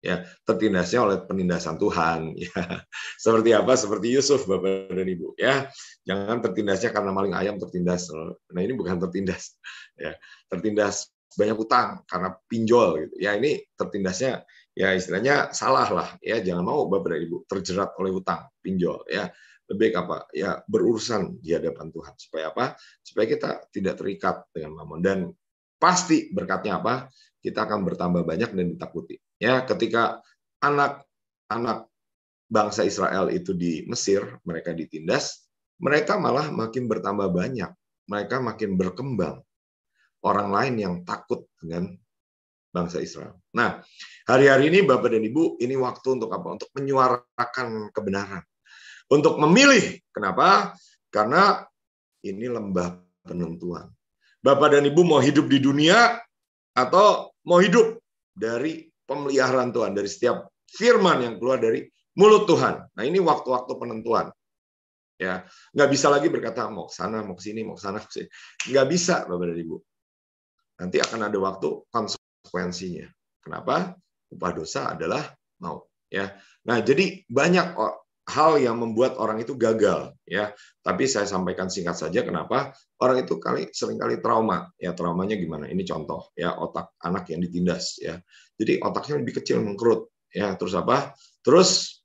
Ya, tertindasnya oleh penindasan Tuhan. Ya, seperti apa? Seperti Yusuf, Bapak dan Ibu. Ya, jangan tertindasnya karena maling ayam tertindas. Nah, ini bukan tertindas. Ya, tertindas banyak utang karena pinjol. Gitu. Ya, ini tertindasnya ya istilahnya salah lah. Ya, jangan mau Bapak dan Ibu terjerat oleh utang, pinjol. Ya, lebih baik apa? Ya, berurusan di hadapan Tuhan. Supaya apa? Supaya kita tidak terikat dengan mamon. Dan pasti berkatnya apa? Kita akan bertambah banyak dan ditakuti. Ya, ketika anak-anak bangsa Israel itu di Mesir, mereka ditindas, mereka malah makin bertambah banyak. Mereka makin berkembang. Orang lain yang takut dengan bangsa Israel. Nah, hari-hari ini Bapak dan Ibu, ini waktu untuk apa? Untuk menyuarakan kebenaran. Untuk memilih. Kenapa? Karena ini lembah penentuan. Bapak dan Ibu mau hidup di dunia atau mau hidup dari pemeliharaan Tuhan, dari setiap firman yang keluar dari mulut Tuhan. Nah, ini waktu-waktu penentuan. Ya, nggak bisa lagi berkata mau ke sana, mau ke sini, mau ke sana, ke sini. Nggak bisa, Bapak dan Ibu. Nanti akan ada waktu konsekuensinya. Kenapa? Upah dosa adalah maut. Ya. Nah, jadi banyak hal yang membuat orang itu gagal. Ya, tapi saya sampaikan singkat saja. Kenapa? Orang itu seringkali trauma. Ya, traumanya gimana? Ini contoh. Ya, otak anak yang ditindas. Ya, jadi otaknya lebih kecil, mengkerut. Ya, terus apa? Terus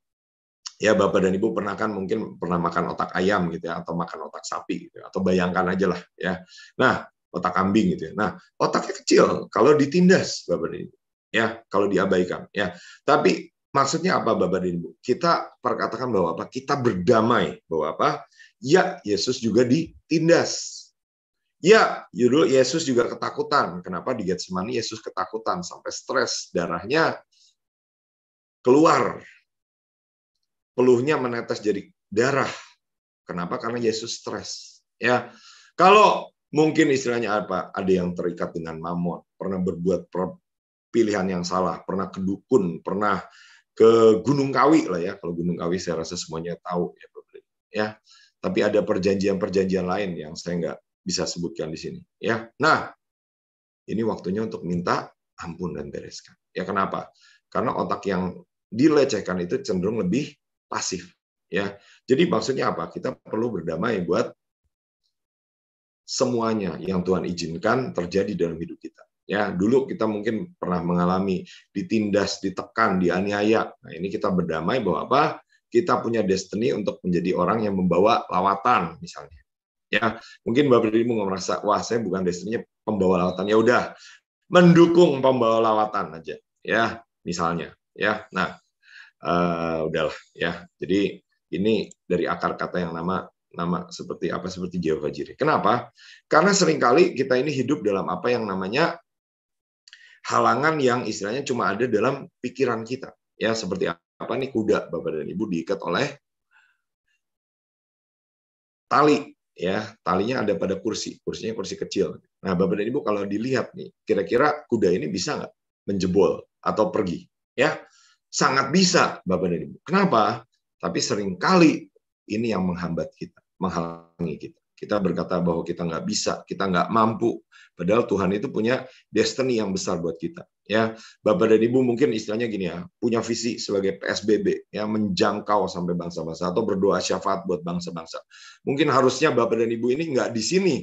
ya Bapak dan Ibu mungkin pernah makan otak ayam gitu ya, atau makan otak sapi gitu, atau bayangkan aja lah ya. Nah, otak kambing gitu ya. Nah, otaknya kecil kalau ditindas Bapak dan Ibu. Ya, kalau diabaikan ya. Tapi maksudnya apa Bapak dan Ibu? Kita perkatakan bahwa apa? Kita berdamai bahwa apa? Ya, Yesus juga ditindas. Ya, judul Yesus juga ketakutan. Kenapa di Getsemani Yesus ketakutan sampai stres, darahnya keluar. Peluhnya menetes jadi darah. Kenapa? Karena Yesus stres. Ya, kalau mungkin istilahnya apa? Ada yang terikat dengan mamon, pernah berbuat pilihan yang salah, pernah ke dukun, pernah ke Gunung Kawi lah ya. Kalau Gunung Kawi saya rasa semuanya tahu ya, ya. Tapi ada perjanjian-perjanjian lain yang saya nggak bisa sebutkan di sini. Ya, nah ini waktunya untuk minta ampun dan bereskan. Ya kenapa? Karena otak yang dilecehkan itu cenderung lebih pasif. Ya, jadi maksudnya apa? Kita perlu berdamai buat semuanya yang Tuhan izinkan terjadi dalam hidup kita. Ya, dulu kita mungkin pernah mengalami ditindas, ditekan, dianiaya. Nah, ini kita berdamai bahwa apa? Kita punya destiny untuk menjadi orang yang membawa lawatan, misalnya. Ya, mungkin Bapak Ibu merasa, wah saya bukan destiny-nya pembawa lawatan. Ya udah, mendukung pembawa lawatan aja, ya, misalnya. Ya, nah, udahlah, ya. Jadi ini dari akar kata yang nama seperti apa? Seperti Jehovah Jireh. Kenapa? Karena seringkali kita ini hidup dalam apa yang namanya halangan yang istilahnya cuma ada dalam pikiran kita. Ya, seperti apa nih kuda Bapak dan Ibu diikat oleh tali. Ya, talinya ada pada kursinya kursi kecil. Nah, Bapak dan Ibu kalau dilihat nih, kira-kira kuda ini bisa nggak menjebol atau pergi? Ya, sangat bisa Bapak dan Ibu. Kenapa? Tapi seringkali ini yang menghambat kita, menghalangi kita. Kita berkata bahwa kita nggak bisa, kita nggak mampu. Padahal Tuhan itu punya destiny yang besar buat kita. Ya, Bapak dan Ibu mungkin istilahnya gini ya, punya visi sebagai PSBB, ya menjangkau sampai bangsa-bangsa atau berdoa syafaat buat bangsa-bangsa. Mungkin harusnya Bapak dan Ibu ini nggak di sini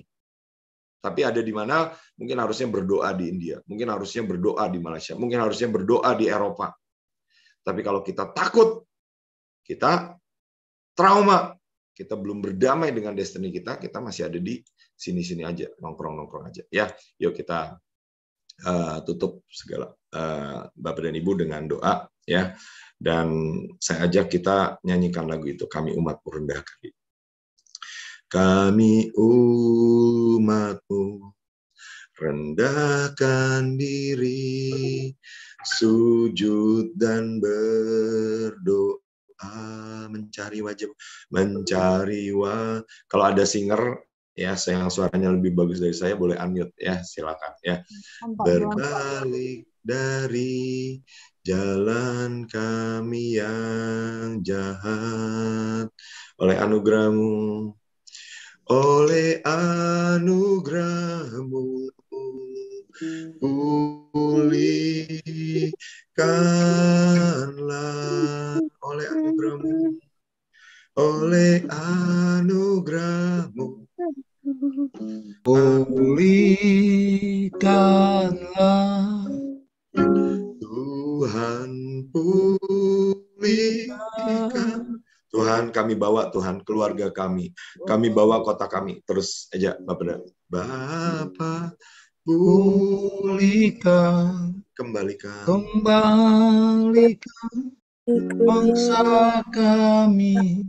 Tapi ada di mana mungkin harusnya berdoa di India, mungkin harusnya berdoa di Malaysia, mungkin harusnya berdoa di Eropa. Tapi kalau kita takut, kita trauma, kita belum berdamai dengan destiny kita, kita masih ada di sini-sini aja, nongkrong-nongkrong aja. Ya, yuk kita tutup segala Bapak dan Ibu dengan doa, ya. Dan saya ajak kita nyanyikan lagu itu, Kami Umat-Mu Rendahkan Diri. Kami umat-Mu rendahkan diri, sujud dan berdoa, mencari wajah, Kalau ada singer ya, yang suaranya lebih bagus dari saya, boleh unmute ya, silakan ya. Berbalik dari jalan kami yang jahat, oleh anugerah-Mu, pulihkanlah, oleh anugerah-Mu, pulihkanlah, Tuhan, pulihkan. Tuhan, kami bawa, Tuhan, keluarga kami bawa kota kami. Terus aja Bapak, pulihkan, kembalikan bangsa kami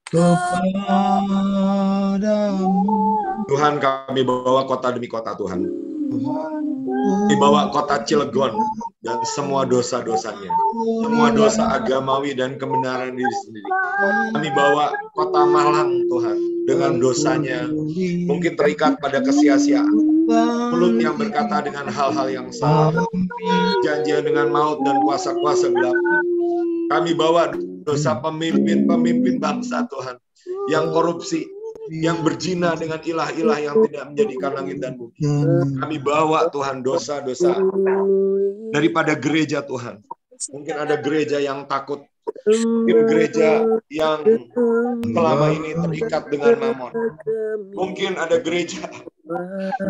kepadamu. Tuhan, kami bawa kota demi kota, Tuhan. Dibawa kota Cilegon dan semua dosa-dosanya, semua dosa agamawi dan kebenaran diri sendiri. Kami bawa kota Malang, Tuhan, dengan dosanya, mungkin terikat pada kesia-siaan, mulut yang berkata dengan hal-hal yang salah, janjian dengan maut dan kuasa-kuasa gelap. Kami bawa dosa pemimpin bangsa, Tuhan, yang korupsi, yang berzina dengan ilah-ilah yang tidak menjadikan langit dan bumi. Kami bawa, Tuhan, dosa-dosa daripada gereja, Tuhan. Mungkin ada gereja yang takut, mungkin gereja yang selama ini terikat dengan mamon. Mungkin ada gereja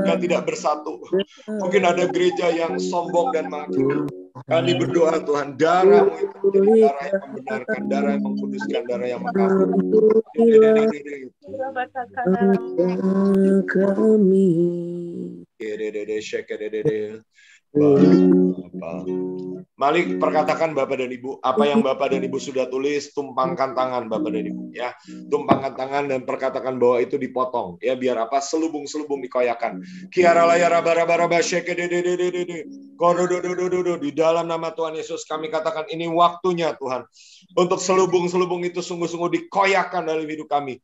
yang tidak bersatu. Mungkin ada gereja yang sombong dan makin. Kami berdoa, Tuhan, darah-Mu itu menjadi darah yang membenarkan, darah yang mengkuduskan, darah yang mengampuni. Mari perkatakan Bapak dan Ibu, apa yang Bapak dan Ibu sudah tulis, tumpangkan tangan Bapak dan Ibu, ya. Tumpangkan tangan dan perkatakan bahwa itu dipotong, ya, biar apa? Selubung-selubung dikoyakan. Di dalam nama Tuhan Yesus kami katakan ini waktunya, Tuhan, untuk selubung-selubung itu sungguh-sungguh dikoyakan dalam hidup kami.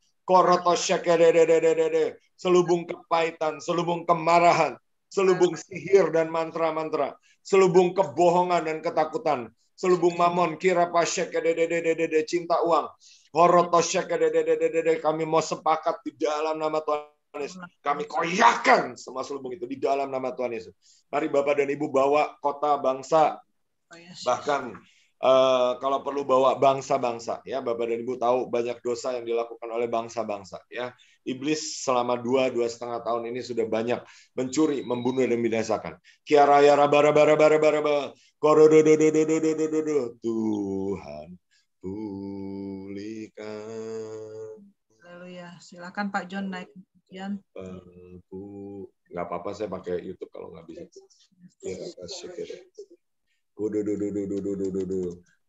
Selubung kepahitan, selubung kemarahan, selubung sihir dan mantra-mantra, selubung kebohongan dan ketakutan, selubung mamon, kira pasyek, cinta uang, horotosyek, kami mau sepakat di dalam nama Tuhan Yesus. Kami koyakan semua selubung itu di dalam nama Tuhan Yesus. Mari Bapak dan Ibu bawa kota, bangsa, bahkan kalau perlu bawa bangsa-bangsa, ya. Bapak dan Ibu tahu banyak dosa yang dilakukan oleh bangsa-bangsa, ya. Iblis selama 2,5 tahun ini sudah banyak mencuri, membunuh dan membinasakan. Tuhan pulihkan. Haleluya. Silakan Pak John naik kemudian. Nggak apa-apa, saya pakai YouTube kalau nggak bisa.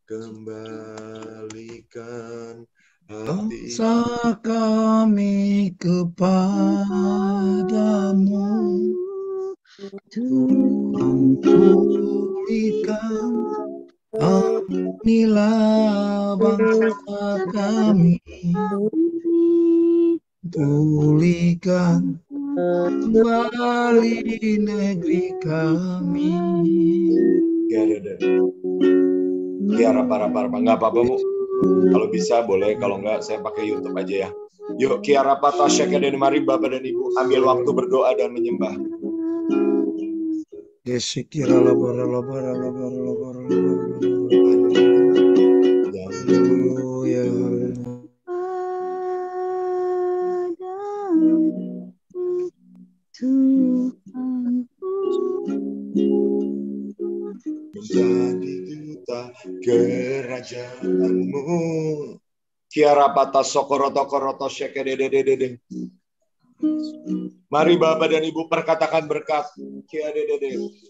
Kembalikan bangsa kami kepadamu, Tuhan pulihkan, ampunilah bangsa kami, pulihkan kembali negeri kami. Kiara para nggak apa-apa Bu. Kalau bisa boleh, kalau enggak saya pakai YouTube aja ya. Yuk, Kiara Patasya dan mari Bapak dan Ibu ambil waktu berdoa dan menyembah. Haleluya. menjadi duta kerajaan-Mu. Kiara pata sokoroto koroto shekedededede. Mari Bapak dan Ibu perkatakan berkat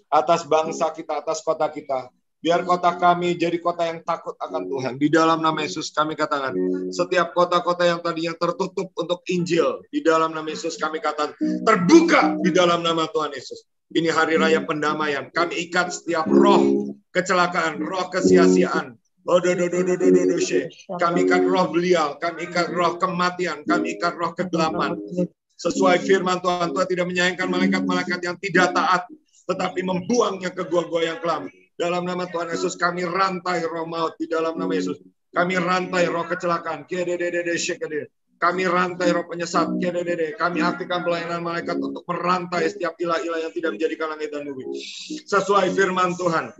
atas bangsa kita, atas kota kita. Biar kota kami jadi kota yang takut akan Tuhan. Di dalam nama Yesus kami katakan, setiap kota-kota yang tadinya tertutup untuk Injil, di dalam nama Yesus kami katakan, terbuka di dalam nama Tuhan Yesus. Ini hari raya pendamaian. Kami ikat setiap roh kecelakaan, roh kesia-siaan. Kami ikat roh belial, kami ikat roh kematian, kami ikat roh kegelapan. Sesuai firman Tuhan, Tuhan tidak menyayangkan malaikat-malaikat yang tidak taat, tetapi membuangnya ke gua-gua yang kelam. Dalam nama Tuhan Yesus, kami rantai roh maut. Di dalam nama Yesus, kami rantai roh kecelakaan. Kami rantai roh penyesat. Kami aktifkan pelayanan malaikat untuk merantai setiap ilah-ilah yang tidak menjadikan langit dan bumi. Sesuai firman Tuhan.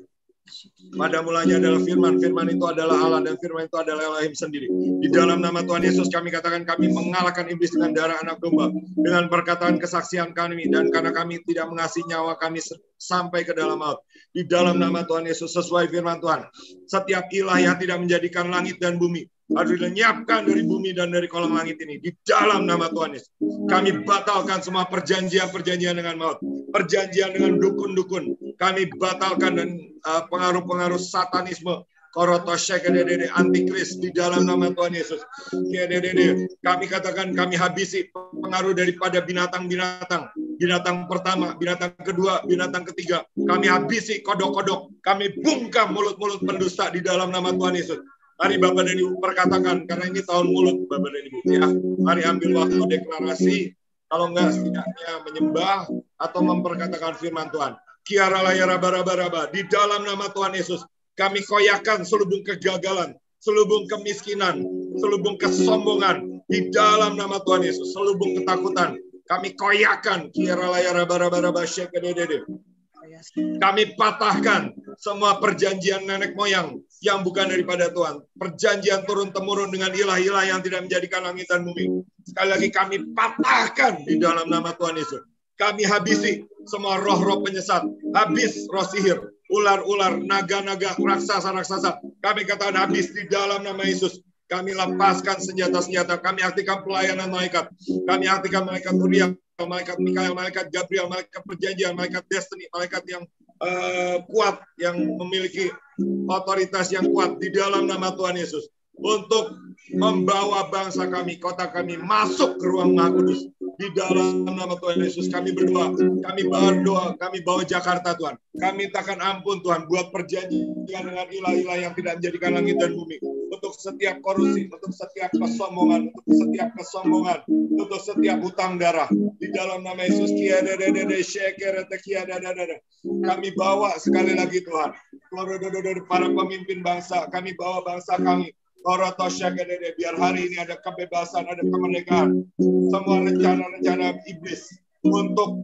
Pada mulanya adalah firman, firman itu adalah Allah, dan firman itu adalah Elohim sendiri. Di dalam nama Tuhan Yesus kami katakan, kami mengalahkan iblis dengan darah anak domba, dengan perkataan kesaksian kami, dan karena kami tidak mengasihi nyawa kami sampai ke dalam maut. Di dalam nama Tuhan Yesus, sesuai firman Tuhan, setiap ilah yang tidak menjadikan langit dan bumi harus dilenyapkan dari bumi dan dari kolong langit ini. Di dalam nama Tuhan Yesus, kami batalkan semua perjanjian-perjanjian dengan maut, perjanjian dengan dukun-dukun. Kami batalkan dan pengaruh-pengaruh satanisme, antikris di dalam nama Tuhan Yesus. Kami katakan, kami habisi pengaruh daripada binatang-binatang. Binatang pertama, binatang kedua, binatang ketiga. Kami habisi kodok-kodok. Kami bungkam mulut-mulut pendusta di dalam nama Tuhan Yesus. Mari Bapak dan Ibu perkatakan, karena ini tahun mulut Bapak dan Ibu. Ya, mari ambil waktu deklarasi. Kalau enggak, setidaknya menyembah atau memperkatakan firman Tuhan. Kiara laya raba-raba-raba. Di dalam nama Tuhan Yesus, kami koyakan selubung kegagalan, selubung kemiskinan, selubung kesombongan. Di dalam nama Tuhan Yesus, selubung ketakutan. Kami koyakan. Kiara laya raba-raba-raba shekededede. Kami patahkan semua perjanjian nenek moyang yang bukan daripada Tuhan. Perjanjian turun-temurun dengan ilah-ilah yang tidak menjadikan langit dan bumi. Sekali lagi kami patahkan di dalam nama Tuhan Yesus. Kami habisi semua roh-roh penyesat. Habis roh sihir, ular-ular, naga-naga, raksasa-raksasa. Kami katakan habis di dalam nama Yesus. Kami lepaskan senjata-senjata. Kami aktifkan pelayanan malaikat. Kami aktifkan malaikat Uriah, malaikat Mikael, malaikat Gabriel, malaikat perjanjian, malaikat destiny, malaikat yang kuat, yang memiliki otoritas yang kuat di dalam nama Tuhan Yesus. Untuk membawa bangsa kami, kota kami masuk ke ruang Maha Kudus. Di dalam nama Tuhan Yesus kami berdoa, kami berdoa, kami bawa Jakarta Tuhan. Kami mintakan ampun Tuhan buat perjanjian dengan ilah-ilah yang tidak menjadikan langit dan bumi. Untuk setiap korupsi, untuk setiap kesombongan, untuk setiap hutang darah. Di dalam nama Yesus, kami bawa sekali lagi Tuhan. Para pemimpin bangsa, kami bawa bangsa kami. Biar hari ini ada kebebasan, ada kemerdekaan. Semua rencana-rencana iblis untuk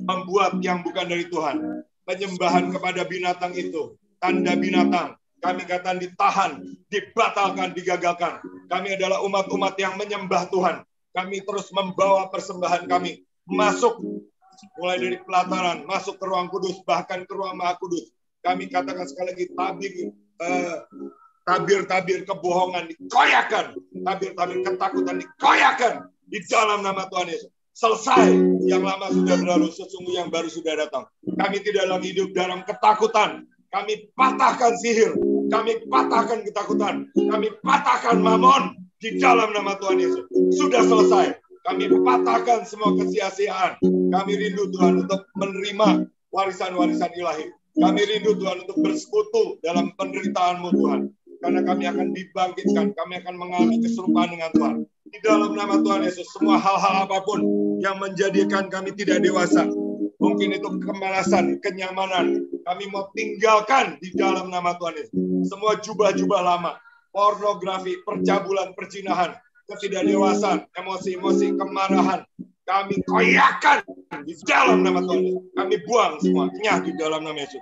membuat yang bukan dari Tuhan. Penyembahan kepada binatang itu, tanda binatang, kami katakan ditahan, dibatalkan, digagalkan. Kami adalah umat-umat yang menyembah Tuhan. Kami terus membawa persembahan kami masuk, mulai dari pelataran, masuk ke ruang kudus, bahkan ke ruang Maha Kudus. Kami katakan sekali lagi, tabir-tabir kebohongan dikoyakan, tabir-tabir ketakutan dikoyakan di dalam nama Tuhan Yesus. Selesai, yang lama sudah berlalu, sesungguhnya yang baru sudah datang. Kami tidak lagi hidup dalam ketakutan. Kami patahkan sihir, kami patahkan ketakutan, kami patahkan mamon di dalam nama Tuhan Yesus. Sudah selesai. Kami patahkan semua kesia-siaan. Kami rindu Tuhan untuk menerima warisan-warisan ilahi. Kami rindu Tuhan untuk bersekutu dalam penderitaan-Mu Tuhan. Karena kami akan dibangkitkan, kami akan mengalami keserupaan dengan Tuhan. Di dalam nama Tuhan Yesus, semua hal-hal apapun yang menjadikan kami tidak dewasa, mungkin itu kemalasan, kenyamanan, kami mau tinggalkan di dalam nama Tuhan Yesus. Semua jubah-jubah lama, pornografi, percabulan, perzinahan, ketidakdewasaan, emosi-emosi, kemarahan, kami koyakan di dalam nama Tuhan Yesus. Kami buang semuanya di dalam nama Yesus.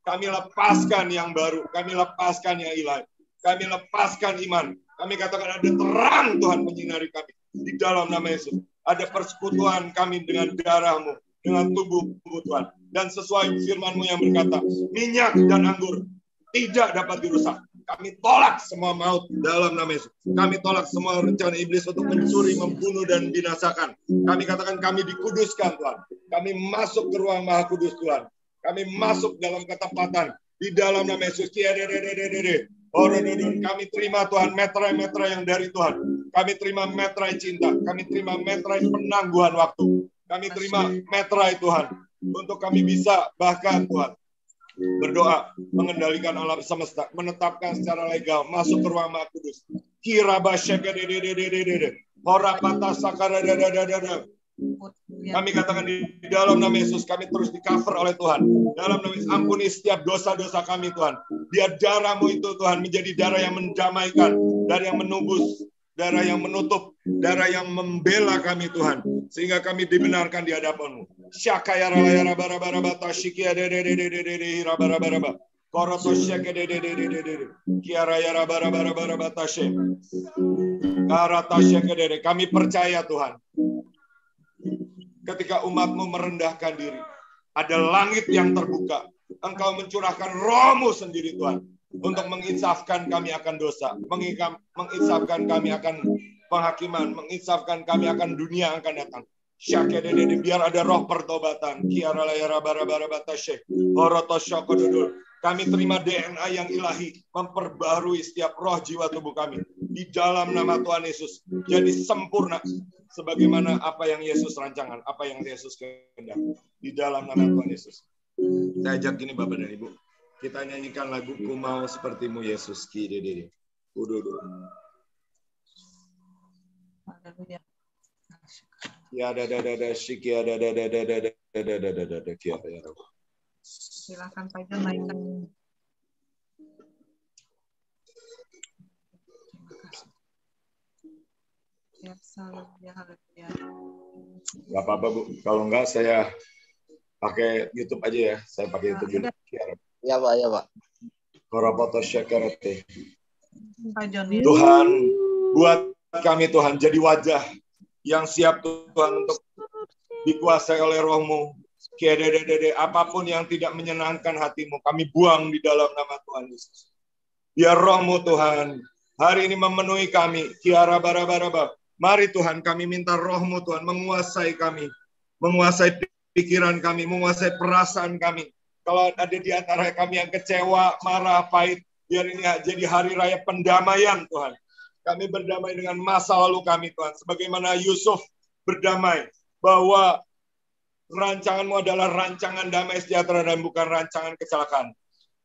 Kami lepaskan yang baru, kami lepaskan yang ilahi, kami lepaskan iman. Kami katakan ada terang Tuhan menyinari kami di dalam nama Yesus. Ada persekutuan kami dengan darah-Mu. dengan tubuhmu Tuhan. Dan sesuai firman-Mu yang berkata, minyak dan anggur tidak dapat dirusak. Kami tolak semua maut dalam nama Yesus. Kami tolak semua rencana iblis untuk mencuri, membunuh, dan binasakan. Kami katakan kami dikuduskan Tuhan. Kami masuk ke ruang Maha Kudus Tuhan. Kami masuk dalam ketepatan di dalam nama Yesus. Kami terima Tuhan meterai-meterai yang dari Tuhan. Kami terima meterai cinta. Kami terima meterai penangguhan waktu. Kami terima meterai Tuhan. Untuk kami bisa bahkan Tuhan berdoa, mengendalikan alam semesta, menetapkan secara legal, masuk ke ruang Maha Kudus. Kami katakan di dalam nama Yesus, kami terus di-cover oleh Tuhan. Dalam nama Yesus, ampuni setiap dosa-dosa kami Tuhan. Biar darah-Mu itu Tuhan menjadi darah yang mendamaikan, darah yang menubus, darah yang menutup, darah yang membela kami Tuhan. Sehingga kami dibenarkan di hadapan-Mu. Syakaya raya bara-bara tashikia de rabara-bara. Koroto syake de kiaraya rabara-bara tashe. Karata syake de. Kami percaya Tuhan. Ketika umat-Mu merendahkan diri, ada langit yang terbuka. Engkau mencurahkan Roh-Mu sendiri Tuhan. Untuk menginsafkan kami akan dosa. Menginsafkan kami akan penghakiman. Menginsafkan kami akan dunia yang akan datang. Biar ada roh pertobatan. Kami terima DNA yang ilahi. Memperbarui setiap roh jiwa tubuh kami. Di dalam nama Tuhan Yesus. Jadi sempurna. Sebagaimana apa yang Yesus rancangan. Apa yang Yesus kehendaki. Di dalam nama Tuhan Yesus. Saya ajak gini Bapak dan Ibu. Kita nyanyikan lagu Ku Mau Seperti-Mu Yesus. Haleluya. Ya Silakan Pak John naikkan. Terima kasih. Ya, haleluya. Gak apa-apa Bu. Kalau enggak saya pakai YouTube aja ya. Saya pakai YouTube dulu. Ya Pak, ya Pak. Pak John. Tuhan, buat kami Tuhan jadi wajah yang siap Tuhan untuk dikuasai oleh Roh-Mu. Apapun yang tidak menyenangkan hati-Mu, kami buang di dalam nama Tuhan Yesus. Biar Roh-Mu Tuhan hari ini memenuhi kami. Mari Tuhan, kami minta Roh-Mu Tuhan menguasai kami, menguasai pikiran kami, menguasai perasaan kami. Kalau ada di antara kami yang kecewa, marah, pahit, biar ini jadi hari raya pendamaian Tuhan. Kami berdamai dengan masa lalu kami Tuhan. Sebagaimana Yusuf berdamai bahwa rancangan-Mu adalah rancangan damai sejahtera dan bukan rancangan kecelakaan.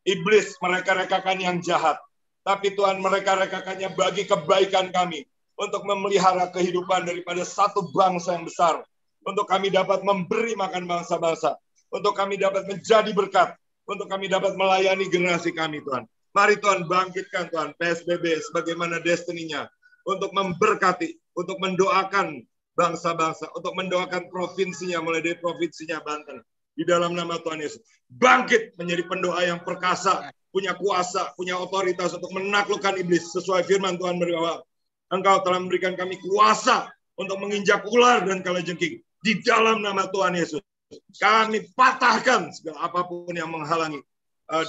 Iblis mereka-rekakan yang jahat. Tapi Tuhan mereka-rekakannya bagi kebaikan kami. Untuk memelihara kehidupan daripada satu bangsa yang besar. Untuk kami dapat memberi makan bangsa-bangsa. Untuk kami dapat menjadi berkat. Untuk kami dapat melayani generasi kami Tuhan. Mari Tuhan bangkitkan Tuhan PSBB sebagaimana destininya untuk memberkati, untuk mendoakan bangsa-bangsa, untuk mendoakan provinsinya mulai dari provinsinya Banten. Di dalam nama Tuhan Yesus. Bangkit menjadi pendoa yang perkasa, punya kuasa, punya otoritas untuk menaklukkan iblis sesuai firman Tuhan berkata, Engkau telah memberikan kami kuasa untuk menginjak ular dan kalajengking. Di dalam nama Tuhan Yesus. Kami patahkan segala apapun yang menghalangi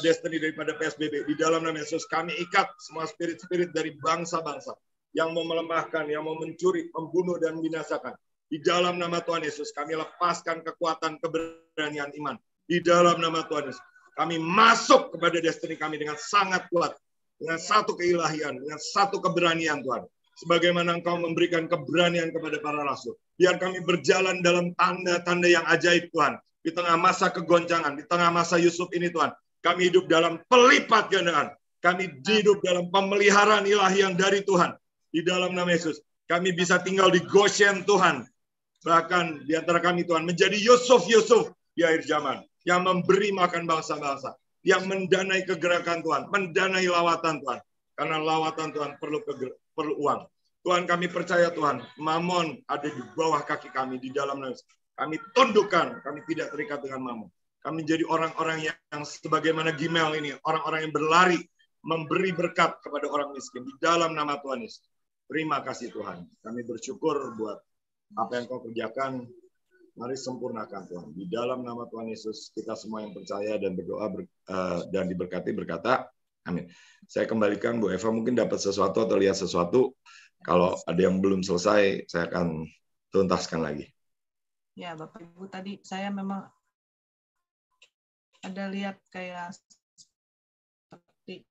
destiny daripada PSBB. Di dalam nama Yesus kami ikat semua spirit-spirit dari bangsa-bangsa yang mau melemahkan, yang mau mencuri, membunuh dan binasakan. Di dalam nama Tuhan Yesus kami lepaskan kekuatan keberanian iman. Di dalam nama Tuhan Yesus kami masuk kepada destiny kami dengan sangat kuat, dengan satu keilahian, dengan satu keberanian Tuhan. Sebagaimana Engkau memberikan keberanian kepada para rasul. Biar kami berjalan dalam tanda-tanda yang ajaib Tuhan. Di tengah masa kegoncangan, di tengah masa Yusuf ini Tuhan. Kami hidup dalam pelipat gandaan. Kami hidup dalam pemeliharaan ilahi yang dari Tuhan. Di dalam nama Yesus. Kami bisa tinggal di Goshen Tuhan. Bahkan di antara kami Tuhan. Menjadi Yusuf-Yusuf di akhir zaman. Yang memberi makan bangsa-bangsa. Yang mendanai kegerakan Tuhan. Mendanai lawatan Tuhan. Karena lawatan Tuhan perlu uang. Tuhan kami percaya Tuhan. Mamon ada di bawah kaki kami. Di dalam nama Yesus. Kami tundukkan. Kami tidak terikat dengan mamon. Kami menjadi orang-orang yang sebagaimana Gimel ini, orang-orang yang berlari, memberi berkat kepada orang miskin di dalam nama Tuhan Yesus. Terima kasih Tuhan. Kami bersyukur buat apa yang Kau kerjakan Mari sempurnakan Tuhan. Di dalam nama Tuhan Yesus, kita semua yang percaya dan berdoa dan diberkati berkata, amin. Saya kembalikan Bu Eva, mungkin dapat sesuatu atau lihat sesuatu. Kalau ada yang belum selesai, saya akan tuntaskan lagi. Ya, Bapak Ibu, tadi saya memang ada lihat kayak seperti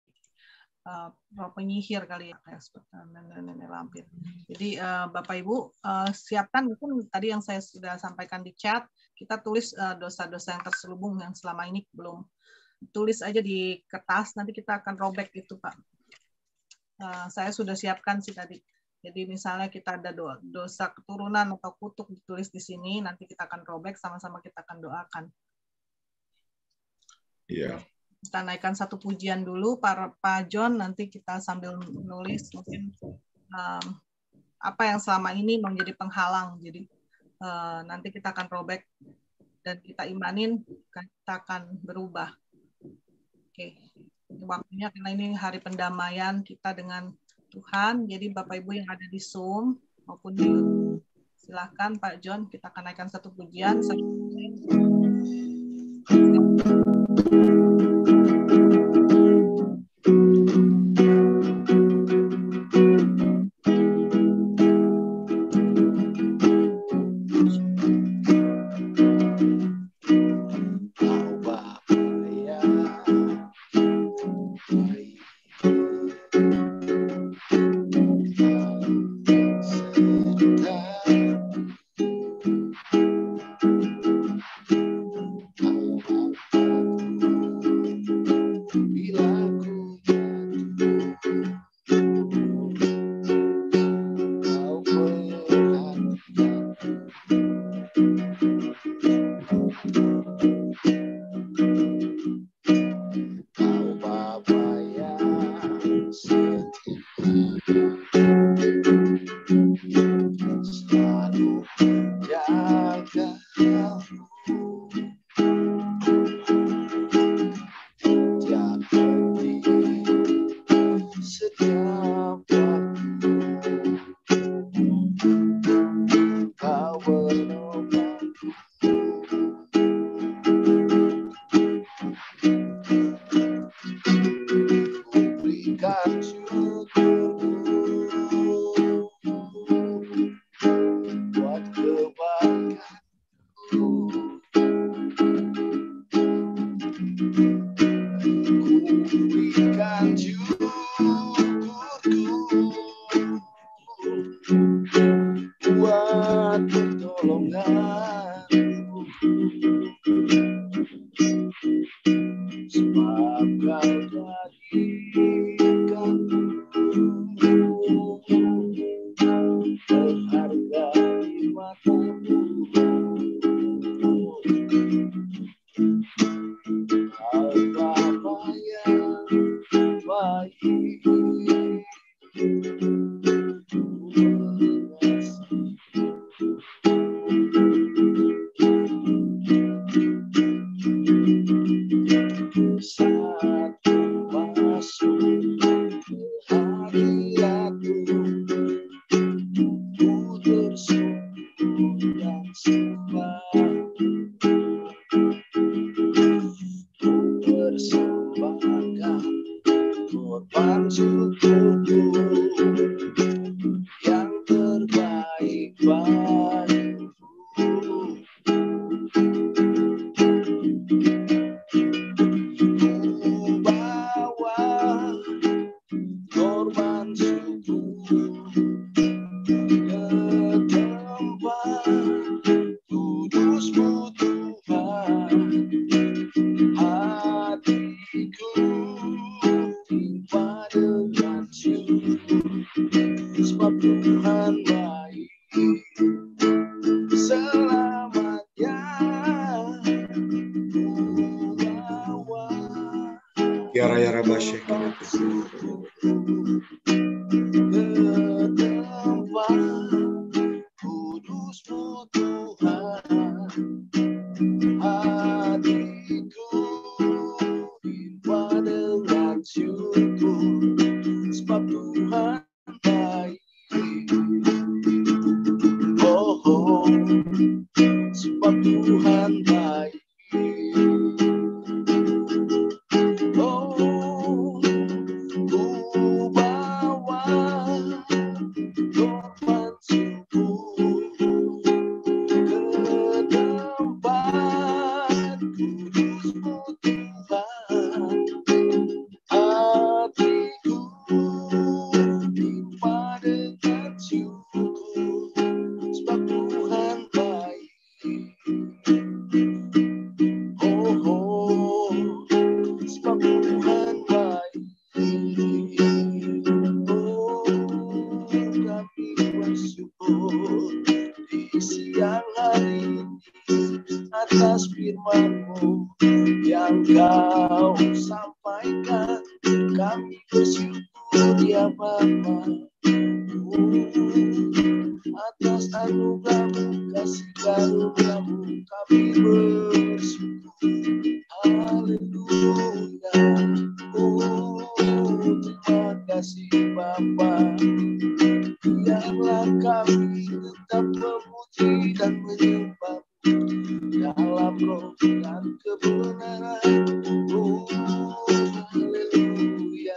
penyihir kali ya, kayak seperti nenek lampir. Jadi Bapak Ibu siapkan, mungkin tadi yang saya sudah sampaikan di chat, kita tulis dosa-dosa yang terselubung yang selama ini belum tulis aja di kertas, nanti kita akan robek itu Pak. Saya sudah siapkan sih tadi. Jadi misalnya kita ada dosa keturunan atau kutuk ditulis di sini, nanti kita akan robek, sama-sama kita akan doakan. Iya. Kita naikkan satu pujian dulu, Pak John, nanti kita sambil menulis mungkin apa yang selama ini menjadi penghalang. Jadi nanti kita akan robek dan kita imanin kita akan berubah. Oke, waktunya karena ini hari pendamaian kita dengan Tuhan. Jadi Bapak Ibu yang ada di Zoom maupun di YouTube, silahkan Pak John, kita akan naikkan satu pujian. atas firman-Mu yang Kau sampaikan. Kami bersyukur ya Bapa, atas anugerah-Mu, kasih karunia-Mu kami bersyukur. Haleluya. Terima kasih Bapa. Biarlah kami tetap memuji dan menyembah dalam roh dan kebenaran. Haleluya.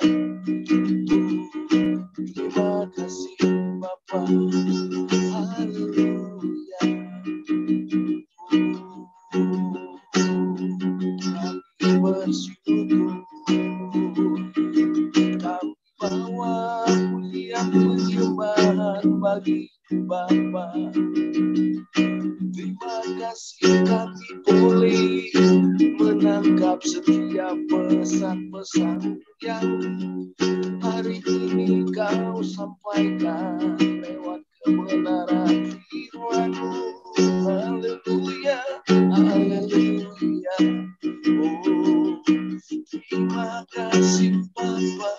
Terima kasih Bapa. Haleluya. Kami bersyukur. Kami bawa pujian penyembahan bagi Bapa. Terima kasih kami boleh menangkap setiap pesan-pesan yang hari ini Kau sampaikan lewat kebenaran firman-Mu. Haleluya, haleluya. Terima kasih Bapa,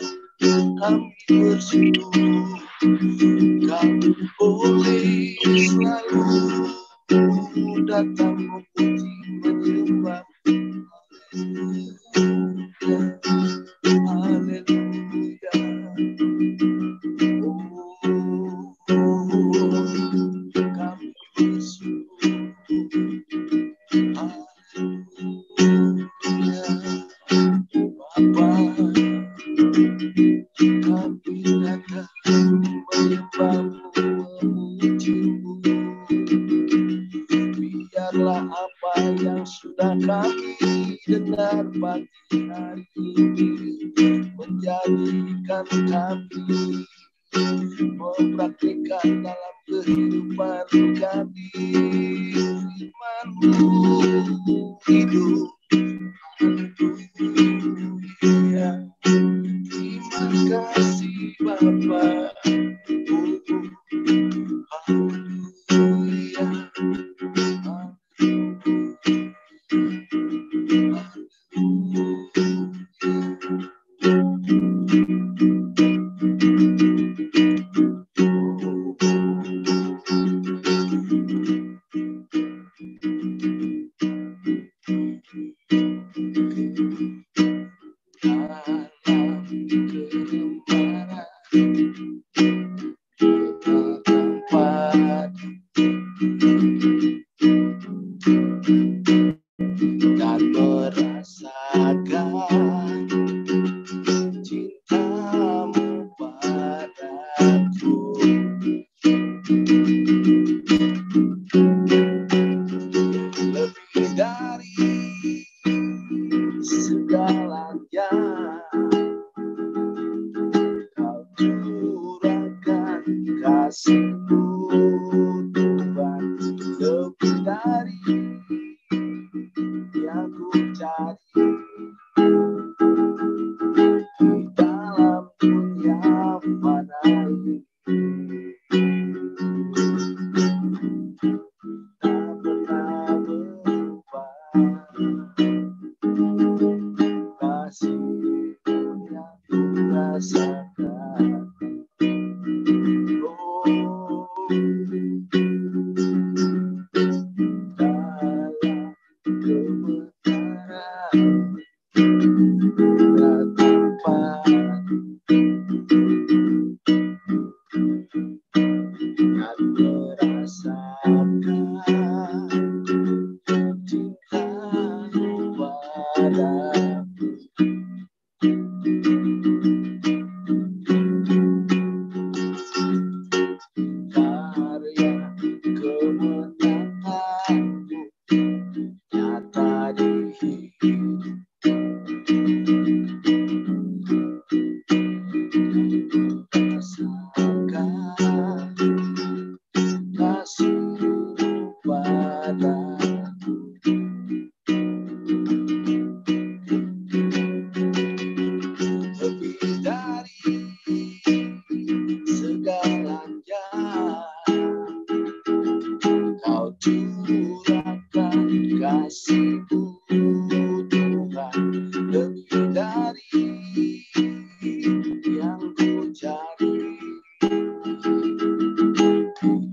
kami bersyukur. Kami boleh selalu datang memuji menyembah. Haleluya. Kami bersyukur. Haleluya. Bapa, kami datang menyembah-Mu, memuji-Mu. Biarlah apa yang sudah kami dengar pagi hari ini menjadikan kami mempraktikkan dalam kehidupan kami. Firman-Mu hidup. Haleluya. Terima kasih Bapa. Haleluya. Dan merasakan cinta-Mu padaku. Lebih dari segalanya Kau curahkan kasih-Mu Tuhan. Lebih dari yang ku cari di dalam dunia fana ini. Tak pernah berubah kasih yang ku rasakan. Dalam kebenaran kasih-Mu Tuhan lebih dari yang ku cari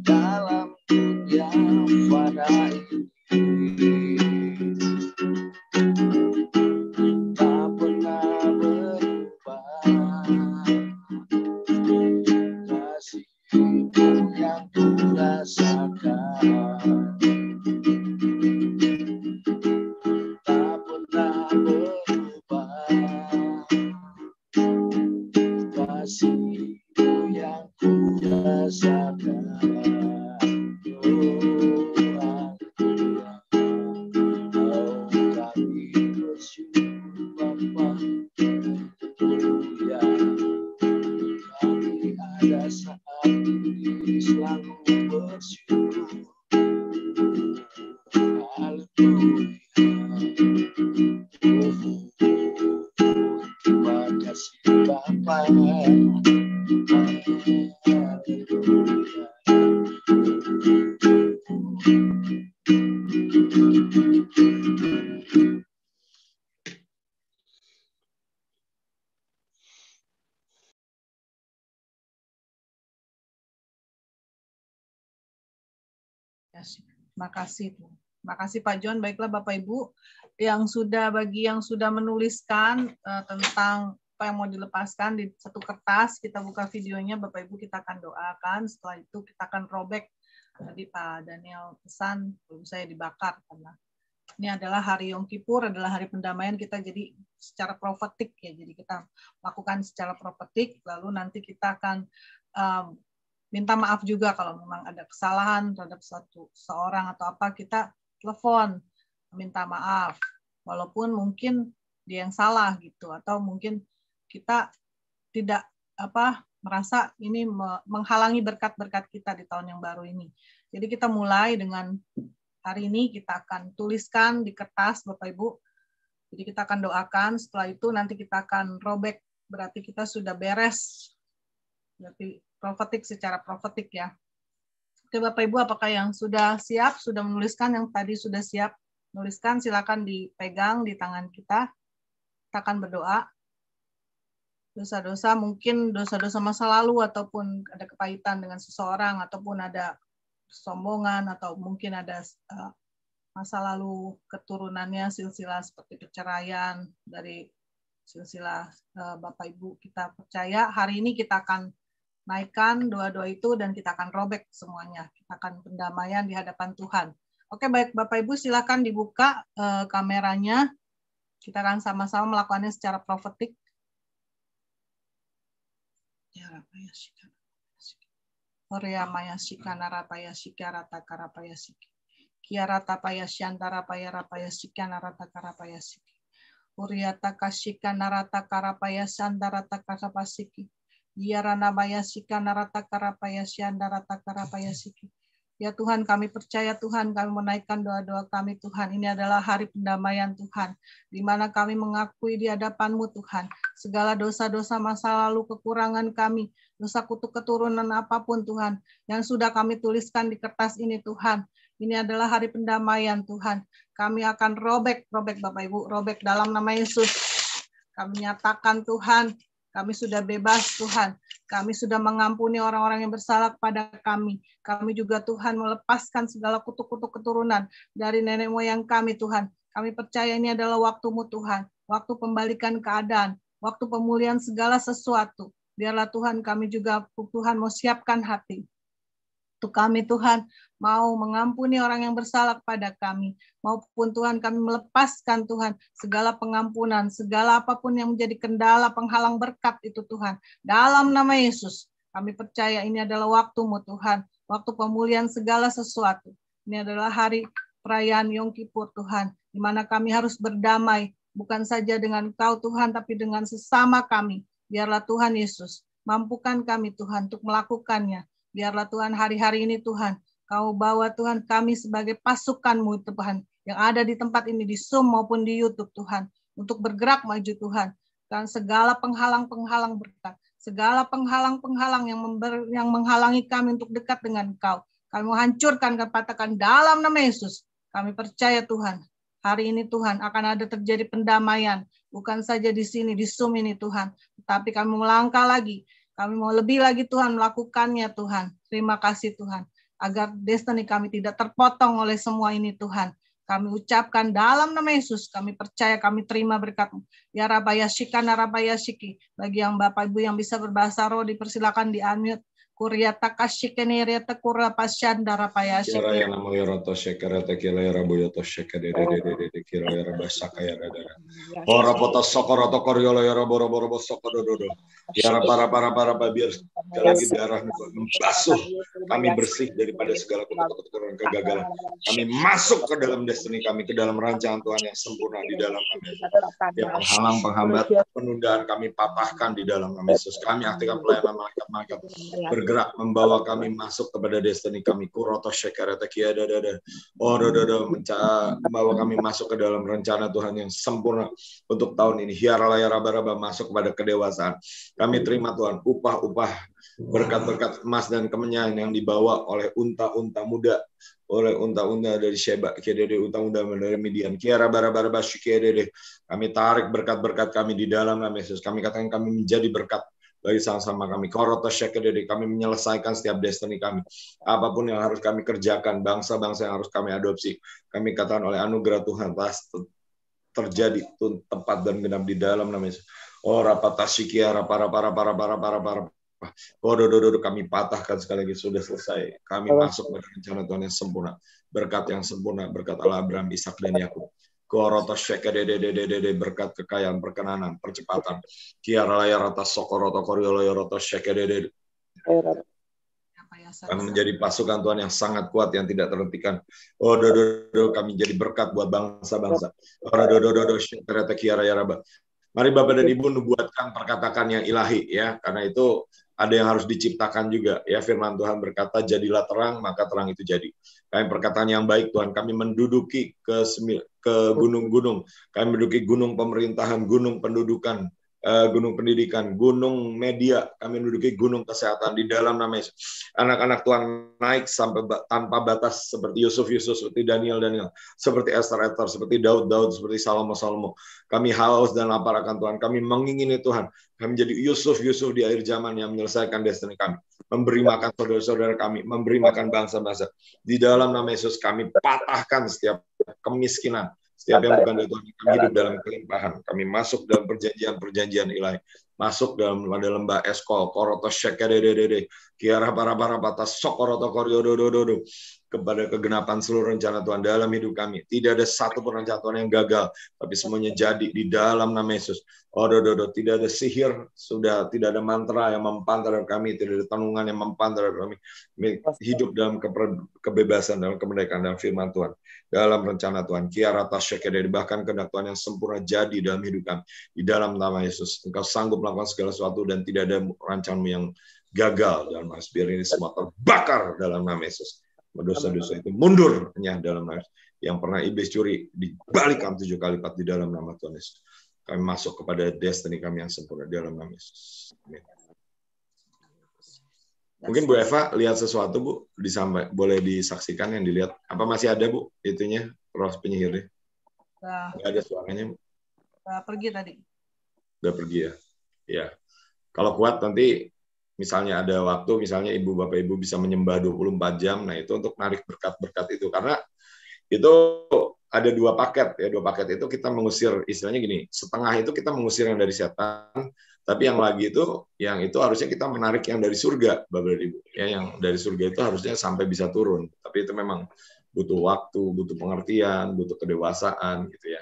dalam dunia fana ini. Tak pernah berubah kasih-Mu yang ku rasakan. Tak pernah berubah kasih-Mu yang ku rasakan. Oh, kami bersyukur Bapa, ya kami ada saat ini selalu bersyukur. Haleluya. Terima kasih Bapa. Terima kasih. Terima kasih Pak John. Baiklah Bapak Ibu bagi yang sudah menuliskan tentang apa yang mau dilepaskan di satu kertas, kita buka videonya Bapak Ibu, kita akan doakan. Setelah itu kita akan robek. Tadi Pak Daniel pesan belum saya dibakar karena ini adalah hari Yom Kippur, adalah hari pendamaian kita, jadi secara profetik ya. Jadi kita lakukan secara profetik, lalu nanti kita akan minta maaf juga kalau memang ada kesalahan terhadap seorang atau apa, kita telepon minta maaf walaupun mungkin dia yang salah gitu, atau mungkin kita tidak merasa ini menghalangi berkat-berkat kita di tahun yang baru ini. Jadi kita mulai dengan hari ini, kita akan tuliskan di kertas Bapak Ibu. Jadi kita akan doakan, setelah itu nanti kita akan robek, berarti kita sudah beres. Berarti profetik secara profetik ya. Oke Bapak Ibu, apakah yang sudah siap, sudah menuliskan, yang tadi sudah siap menuliskan, silakan dipegang di tangan kita. Kita akan berdoa. Dosa-dosa, mungkin dosa-dosa masa lalu, ataupun ada kepahitan dengan seseorang, ataupun ada kesombongan, atau mungkin ada masa lalu keturunannya, silsilah seperti perceraian, dari silsilah Bapak Ibu. Kita percaya hari ini kita akan naikkan doa-doa itu dan kita akan robek semuanya. Kita akan pendamaian di hadapan Tuhan. Oke, baik Bapak Ibu, silakan dibuka kameranya. Kita akan sama-sama melakukannya secara profetik. Orea maya sikana rapaya sikarata karapaya siki. Kiarata paya syantara paya rapaya sikana rata karapaya siki. Uriata kasika narata karapaya sandarata karapasiki. Yarana maya sikana rata karapaya syandarata karapaya siki. Ya Tuhan, kami percaya Tuhan, kami menaikkan doa-doa kami Tuhan. Ini adalah hari pendamaian Tuhan, di mana kami mengakui di hadapan-Mu Tuhan, segala dosa-dosa masa lalu, kekurangan kami, dosa kutuk keturunan apapun Tuhan, yang sudah kami tuliskan di kertas ini Tuhan. Ini adalah hari pendamaian Tuhan. Kami akan robek Bapak Ibu, robek dalam nama Yesus. Kami nyatakan Tuhan, kami sudah bebas Tuhan. Kami sudah mengampuni orang-orang yang bersalah kepada kami. Kami juga Tuhan melepaskan segala kutuk-kutuk keturunan dari nenek moyang kami Tuhan. Kami percaya ini adalah waktu-Mu Tuhan. Waktu pembalikan keadaan. Waktu pemulihan segala sesuatu. Biarlah Tuhan kami juga Tuhan mau siapkan hati. Untuk kami Tuhan mau mengampuni orang yang bersalah kepada kami, maupun Tuhan kami melepaskan Tuhan segala pengampunan, segala apapun yang menjadi kendala penghalang berkat itu Tuhan. Dalam nama Yesus, kami percaya ini adalah waktu-Mu Tuhan, waktu pemulihan segala sesuatu. Ini adalah hari perayaan Yom Kippur Tuhan, di mana kami harus berdamai, bukan saja dengan Kau Tuhan, tapi dengan sesama kami. Biarlah Tuhan Yesus mampukan kami Tuhan untuk melakukannya. Biarlah Tuhan hari-hari ini Tuhan, Kau bawa Tuhan kami sebagai pasukan-Mu Tuhan, yang ada di tempat ini, di Zoom maupun di YouTube Tuhan, untuk bergerak maju Tuhan. Dan segala penghalang-penghalang berkat, segala penghalang-penghalang yang menghalangi kami untuk dekat dengan Kau, kami menghancurkan, katakan dalam nama Yesus. Kami percaya Tuhan, hari ini Tuhan akan ada terjadi pendamaian. Bukan saja di sini, di Zoom ini Tuhan. Tapi kami mau melangkah lagi. Kami mau lebih lagi Tuhan melakukannya Tuhan. Terima kasih Tuhan. Agar destiny kami tidak terpotong oleh semua ini Tuhan. Kami ucapkan dalam nama Yesus, kami percaya, kami terima berkat-Mu. Ya Rabaya Shika Narabaya Shiki. Bagi yang Bapak Ibu yang bisa berbahasa roh, dipersilakan di-unmute. Kuryata Kashikene Riata Kura Pasyandara Paya Kira Shiki. ya nama yoroto shekara tekila ya rabu yoto shekara de kira ya rabasaka ya radara. Ora poto sokoroto koryolo ya robo robo robo sokorododo. Ya para biar sekali lagi darah membasuh kami bersih daripada segala kotoran kegagalan. Kami masuk ke dalam destiny kami, ke dalam rancangan Tuhan yang sempurna di dalam nama Yesus. Ya penghalang, penghambat, penundaan kami patahkan di dalam nama Yesus. Kami aktifkan pelayanan malaikat-malaikat bergerak membawa kami masuk kepada destiny kami. Kuroto shekareta kiada dada. Membawa kami masuk ke dalam rencana Tuhan yang sempurna untuk tahun ini. Hiaralaya raba-raba masuk kepada kedewasaan. Kami terima Tuhan upah-upah berkat-berkat emas dan kemenyan yang dibawa oleh unta-unta muda, oleh unta-unta dari Sheba, dari unta-unta dari Midian. Kami tarik berkat-berkat kami di dalam nama Yesus. Kami katakan kami menjadi berkat bagi sama-sama kami. Kami menyelesaikan setiap destiny kami. Apapun yang harus kami kerjakan, bangsa-bangsa yang harus kami adopsi, kami katakan oleh anugerah Tuhan terjadi tepat dan genap di dalam nama Yesus. Kami patahkan sekali lagi, sudah selesai. Kami masuk ke rencana Tuhan yang sempurna, berkat yang sempurna, berkat Allah Abraham, Ishak dan Yakub. Berkat kekayaan, perkenanan, percepatan. Kami menjadi pasukan Tuhan yang sangat kuat, yang tidak terhentikan. Kami jadi berkat buat bangsa-bangsa. Mari Bapak dan Ibu nubuatkan perkataan yang ilahi, ya, karena itu ada yang harus diciptakan juga, ya. Firman Tuhan berkata, jadilah terang, maka terang itu jadi. Kami perkataan yang baik Tuhan, kami menduduki ke gunung-gunung, kami menduduki gunung pemerintahan, gunung pendudukan, gunung pendidikan, gunung media, kami menduduki gunung kesehatan di dalam nama Yesus. Anak-anak Tuhan naik sampai tanpa batas, seperti Yusuf, seperti Daniel, seperti Esther, seperti Daud, seperti Salomo. Kami haus dan lapar akan Tuhan. Kami mengingini Tuhan. Kami menjadi Yusuf di akhir zaman yang menyelesaikan destiny kami. Memberi makan saudara-saudara kami. Memberi makan bangsa-bangsa. Di dalam nama Yesus kami patahkan setiap kemiskinan. Setiap yang bukan dari Tuhan, kami hidup dalam kelimpahan. Kami masuk dalam perjanjian ilahi. Masuk dalam lembah eskol. Koroto shekadededede. Kiara para batas sokoroto koryododododo. Kepada kegenapan seluruh rencana Tuhan dalam hidup kami. Tidak ada satu pun rencana Tuhan yang gagal, tapi semuanya jadi di dalam nama Yesus. Tidak ada sihir, sudah tidak ada mantra yang mempan terhadap kami, tidak ada tenungan yang mempan terhadap kami. Hidup dalam kebebasan, dalam kemerdekaan, dalam firman Tuhan, dalam rencana Tuhan. Kiarata syekede, bahkan kehendak Tuhan yang sempurna jadi dalam hidup kami. Di dalam nama Yesus, Engkau sanggup melakukan segala sesuatu dan tidak ada rancanganmu yang gagal dalam Yesus. Biar ini semua terbakar dalam nama Yesus. Dosa-dosa itu mundur dalam nama yang pernah iblis curi, dibalikkan 7 kali lipat di dalam nama Tuhan Yesus. Kami masuk kepada destiny kami yang sempurna di dalam nama Yesus. Amin. Mungkin Bu Eva lihat sesuatu, Bu, boleh disaksikan yang dilihat. Apa masih ada, Bu, itunya, roh penyihirnya? Nggak ada suaranya, Bu. Pergi tadi. Udah pergi ya? Ya. Kalau kuat nanti misalnya ada waktu, misalnya Ibu Bapak Ibu bisa menyembah 24 jam, nah itu untuk narik berkat-berkat itu. Karena itu ada 2 paket, ya. 2 paket itu kita mengusir, istilahnya gini, setengah itu kita mengusir yang dari setan, tapi yang lagi itu, yang itu harusnya kita menarik yang dari surga, Bapak dan Ibu. Ya, yang dari surga itu harusnya sampai bisa turun. Tapi itu memang butuh waktu, butuh pengertian, butuh kedewasaan, gitu ya.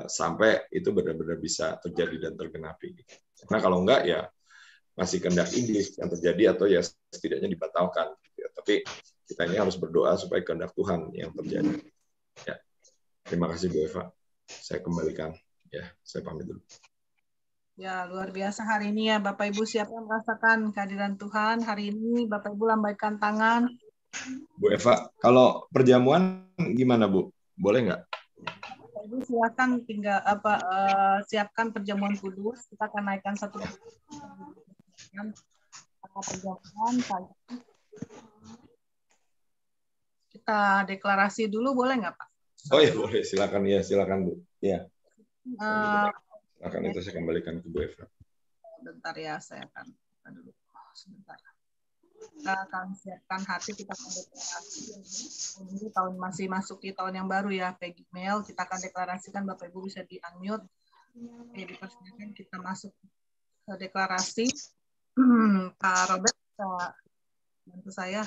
Sampai itu benar-benar bisa terjadi dan tergenapi. Nah kalau enggak, ya masih kehendak iblis yang terjadi atau ya setidaknya dibatalkan. Ya, tapi kita ini harus berdoa supaya kehendak Tuhan yang terjadi. Ya. Terima kasih Bu Eva. Saya kembalikan. Ya, saya pamit dulu. Ya, luar biasa hari ini ya Bapak Ibu, siapa yang merasakan kehadiran Tuhan hari ini? Bapak Ibu lambaikan tangan. Bu Eva, kalau perjamuan gimana Bu? Boleh nggak? Bapak Ibu silakan tinggal siapkan perjamuan kudus. Kita akan naikkan satu perjamuan pagi. Kita deklarasi dulu, boleh nggak Pak? Oh ya boleh, silakan ya, silakan Bu. Ya, Eh, silakan itu saya kembalikan ke Bu Eva. bentar ya, saya akan dulu. Sebentar. Kita akan siapkan hati, kita akan deklarasi. Ini tahun masih masuk di tahun yang baru ya, Peggy Mel. Kita akan deklarasikan, Bapak Ibu bisa di-unmute. Oke, dipersilakan kita masuk ke deklarasi. Pak Robert bisa bantu saya?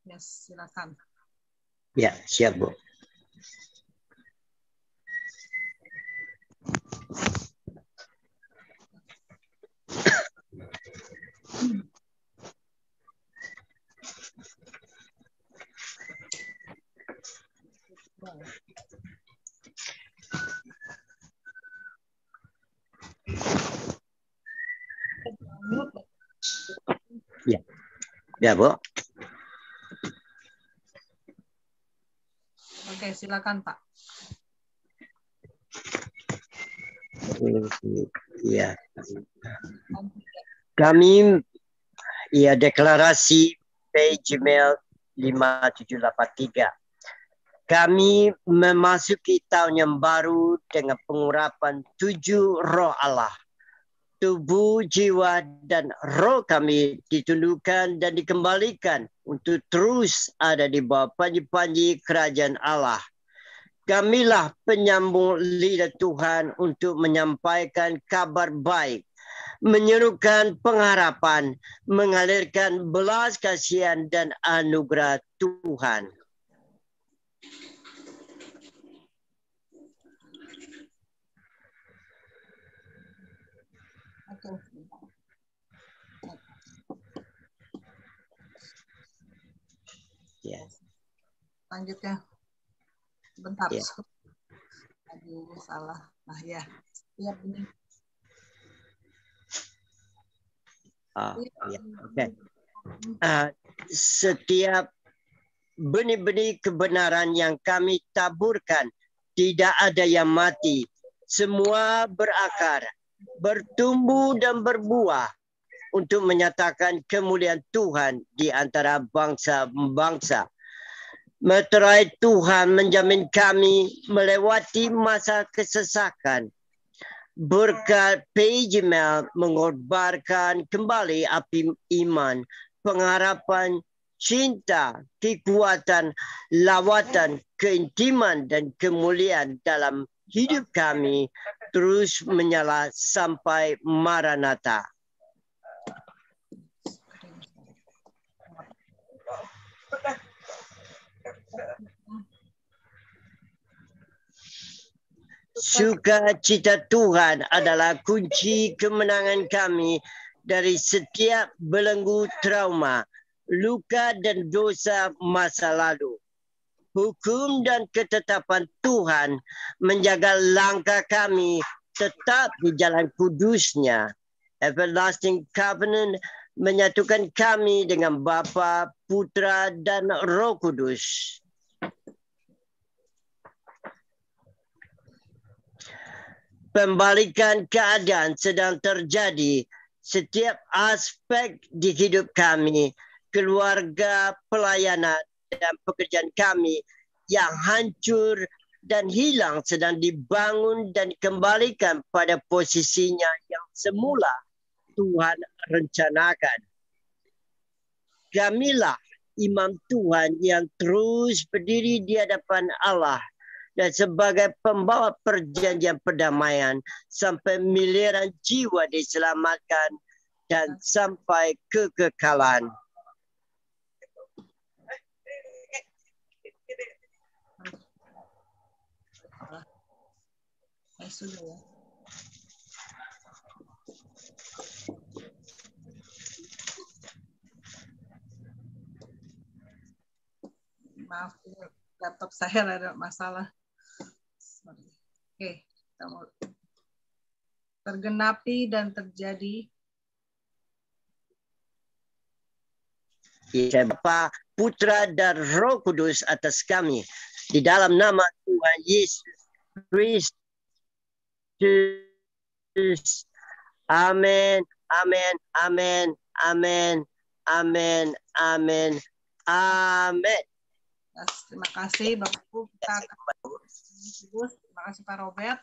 Yes, silakan. Ya, siap Bu. Ya, ya Bu. Oke, silakan Pak. Ya. Kami ya deklarasi Gmail 5783. Kami memasuki tahun yang baru dengan pengurapan 7 roh Allah. Tubuh, jiwa, dan roh kami ditundukkan dan dikembalikan untuk terus ada di bawah panji-panji kerajaan Allah. Kamilah penyambung lidah Tuhan untuk menyampaikan kabar baik, menyerukan pengharapan, mengalirkan belas kasihan dan anugerah Tuhan. Ya. Lanjutnya. Bentar. Ya. Aduh, salah. Nah ya. Siap ini. Ya. Oke. Setiap benih-benih kebenaran yang kami taburkan tidak ada yang mati. Semua berakar, bertumbuh dan berbuah untuk menyatakan kemuliaan Tuhan di antara bangsa-bangsa. Meterai Tuhan menjamin kami melewati masa kesesakan. Berkat Gmail mengobarkan kembali api iman, pengharapan, cinta, kekuatan, lawatan, keintiman, dan kemuliaan dalam hidup kami terus menyala sampai Maranatha. Sukacita Tuhan adalah kunci kemenangan kami dari setiap belenggu trauma, luka dan dosa masa lalu. Hukum dan ketetapan Tuhan menjaga langkah kami tetap di jalan kudusnya. Everlasting Covenant menyatukan kami dengan Bapa, Putra, dan Roh Kudus. Pembalikan keadaan sedang terjadi setiap aspek di hidup kami, keluarga, pelayanan, dan pekerjaan kami yang hancur dan hilang sedang dibangun dan dikembalikan pada posisinya yang semula Tuhan rencanakan. Kamilah imam Tuhan yang terus berdiri di hadapan Allah dan sebagai pembawa perjanjian perdamaian sampai miliaran jiwa diselamatkan dan sampai kekekalan. Sudah ya. Maaf, laptop saya ada masalah. Oke, kita mau tergenapi dan terjadi. Bapa, Putra, dan Roh Kudus atas kami. Di dalam nama Tuhan Yesus Kristus. Amin, amin, amin, amin, amin, amin, amin. Terima kasih Bapak Ibu. Kita akan terima kasih Pak Robert.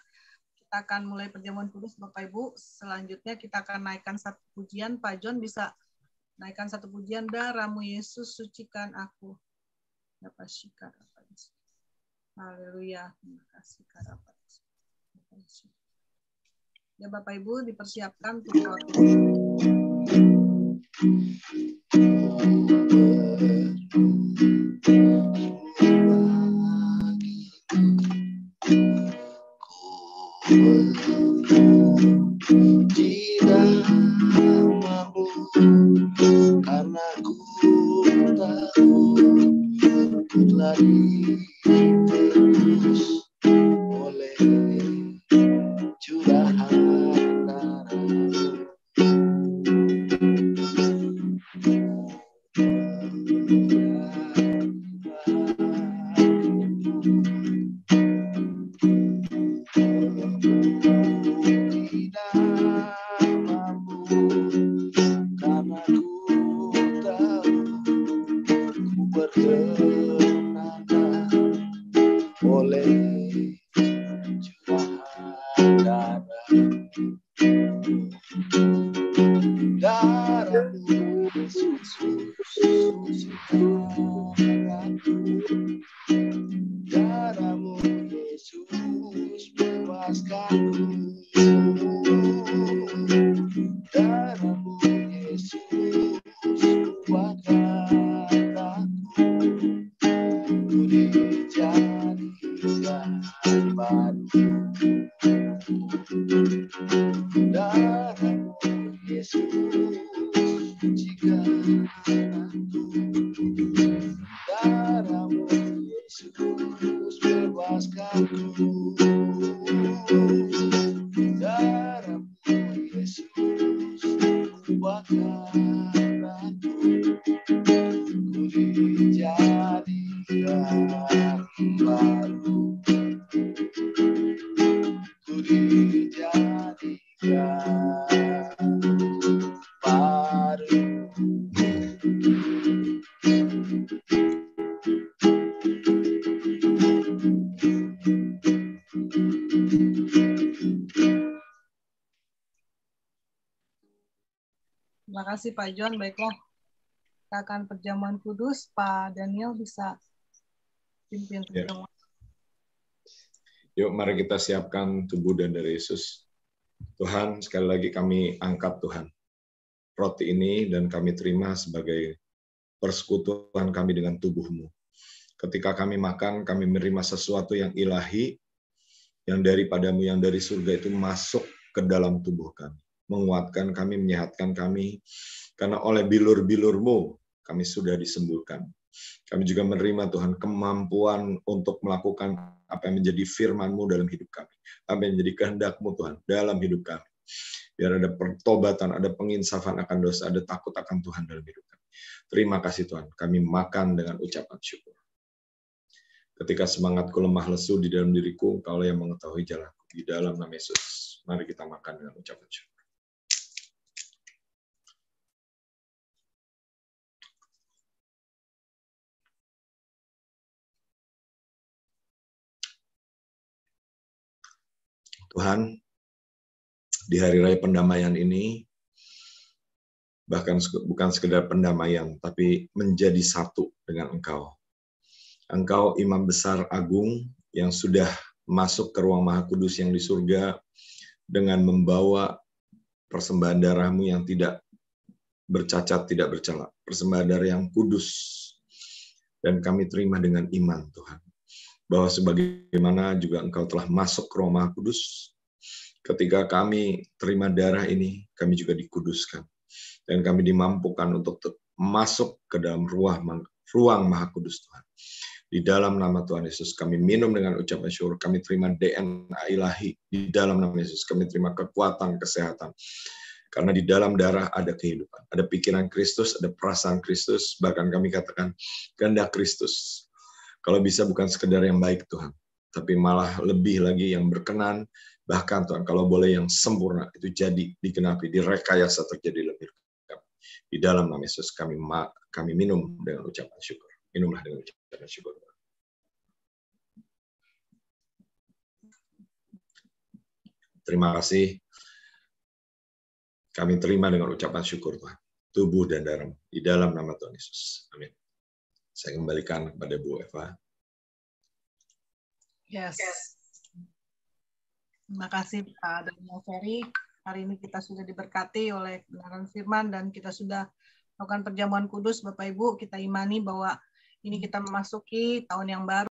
Kita akan mulai perjamuan kudus Bapak Ibu. Selanjutnya kita akan naikkan satu pujian. Pak John bisa naikkan satu pujian. Darahmu Yesus sucikan aku. Haleluya. Terima kasih Karapat. Ya Bapak Ibu dipersiapkan untuk tidak mampu karena ku tahu ku telah ditebus oleh curahan darah-Mu. Terima kasih Pak John. Baiklah, kita akan perjamuan kudus. Pak Daniel bisa pimpin perjamuan. Yuk, mari kita siapkan tubuh dan darah Yesus. Tuhan, sekali lagi kami angkat Tuhan roti ini dan kami terima sebagai persekutuan kami dengan tubuh-Mu. Ketika kami makan, kami menerima sesuatu yang ilahi, yang daripadamu, yang dari surga itu masuk ke dalam tubuh kami. Menguatkan kami, menyehatkan kami, karena oleh bilur-bilur-Mu kami sudah disembuhkan. Kami juga menerima Tuhan kemampuan untuk melakukan apa yang menjadi firman-Mu dalam hidup kami. Apa yang menjadi kehendak-Mu Tuhan dalam hidup kami. Biar ada pertobatan, ada penginsafan akan dosa, ada takut akan Tuhan dalam hidup kami. Terima kasih Tuhan, kami makan dengan ucapan syukur. Ketika semangatku lemah lesu di dalam diriku, Engkaulah yang mengetahui jalanku. Di dalam nama Yesus, mari kita makan dengan ucapan syukur. Tuhan, di hari raya pendamaian ini, bahkan bukan sekedar pendamaian, tapi menjadi satu dengan Engkau. Engkau Imam Besar Agung yang sudah masuk ke ruang Maha Kudus yang di surga dengan membawa persembahan darah-Mu yang tidak bercacat, tidak bercela. Persembahan darah yang kudus. Dan kami terima dengan iman, Tuhan. Bahwa sebagaimana juga Engkau telah masuk ke ruang Maha Kudus, ketika kami terima darah ini, kami juga dikuduskan. Dan kami dimampukan untuk masuk ke dalam ruang Maha Kudus, Tuhan. Di dalam nama Tuhan Yesus, kami minum dengan ucapan syukur, kami terima DNA ilahi. Di dalam nama Yesus, kami terima kekuatan, kesehatan. Karena di dalam darah ada kehidupan. Ada pikiran Kristus, ada perasaan Kristus, bahkan kami katakan kehendak Kristus. Kalau bisa bukan sekedar yang baik Tuhan, tapi malah lebih lagi yang berkenan, bahkan Tuhan kalau boleh yang sempurna, itu jadi digenapi, direkayasa terjadi lebih. Di dalam nama Yesus kami minum dengan ucapan syukur. Minumlah dengan ucapan. Ucapan syukur. Terima kasih. Kami terima dengan ucapan syukur Tuhan. Tubuh dan darah di dalam nama Tuhan Yesus. Amin. Saya kembalikan kepada Bu Eva. Yes. Terima kasih Pak Daniel Ferry. Hari ini kita sudah diberkati oleh kebenaran firman dan kita sudah melakukan perjamuan kudus Bapak Ibu. Kita imani bahwa ini kita memasuki tahun yang baru.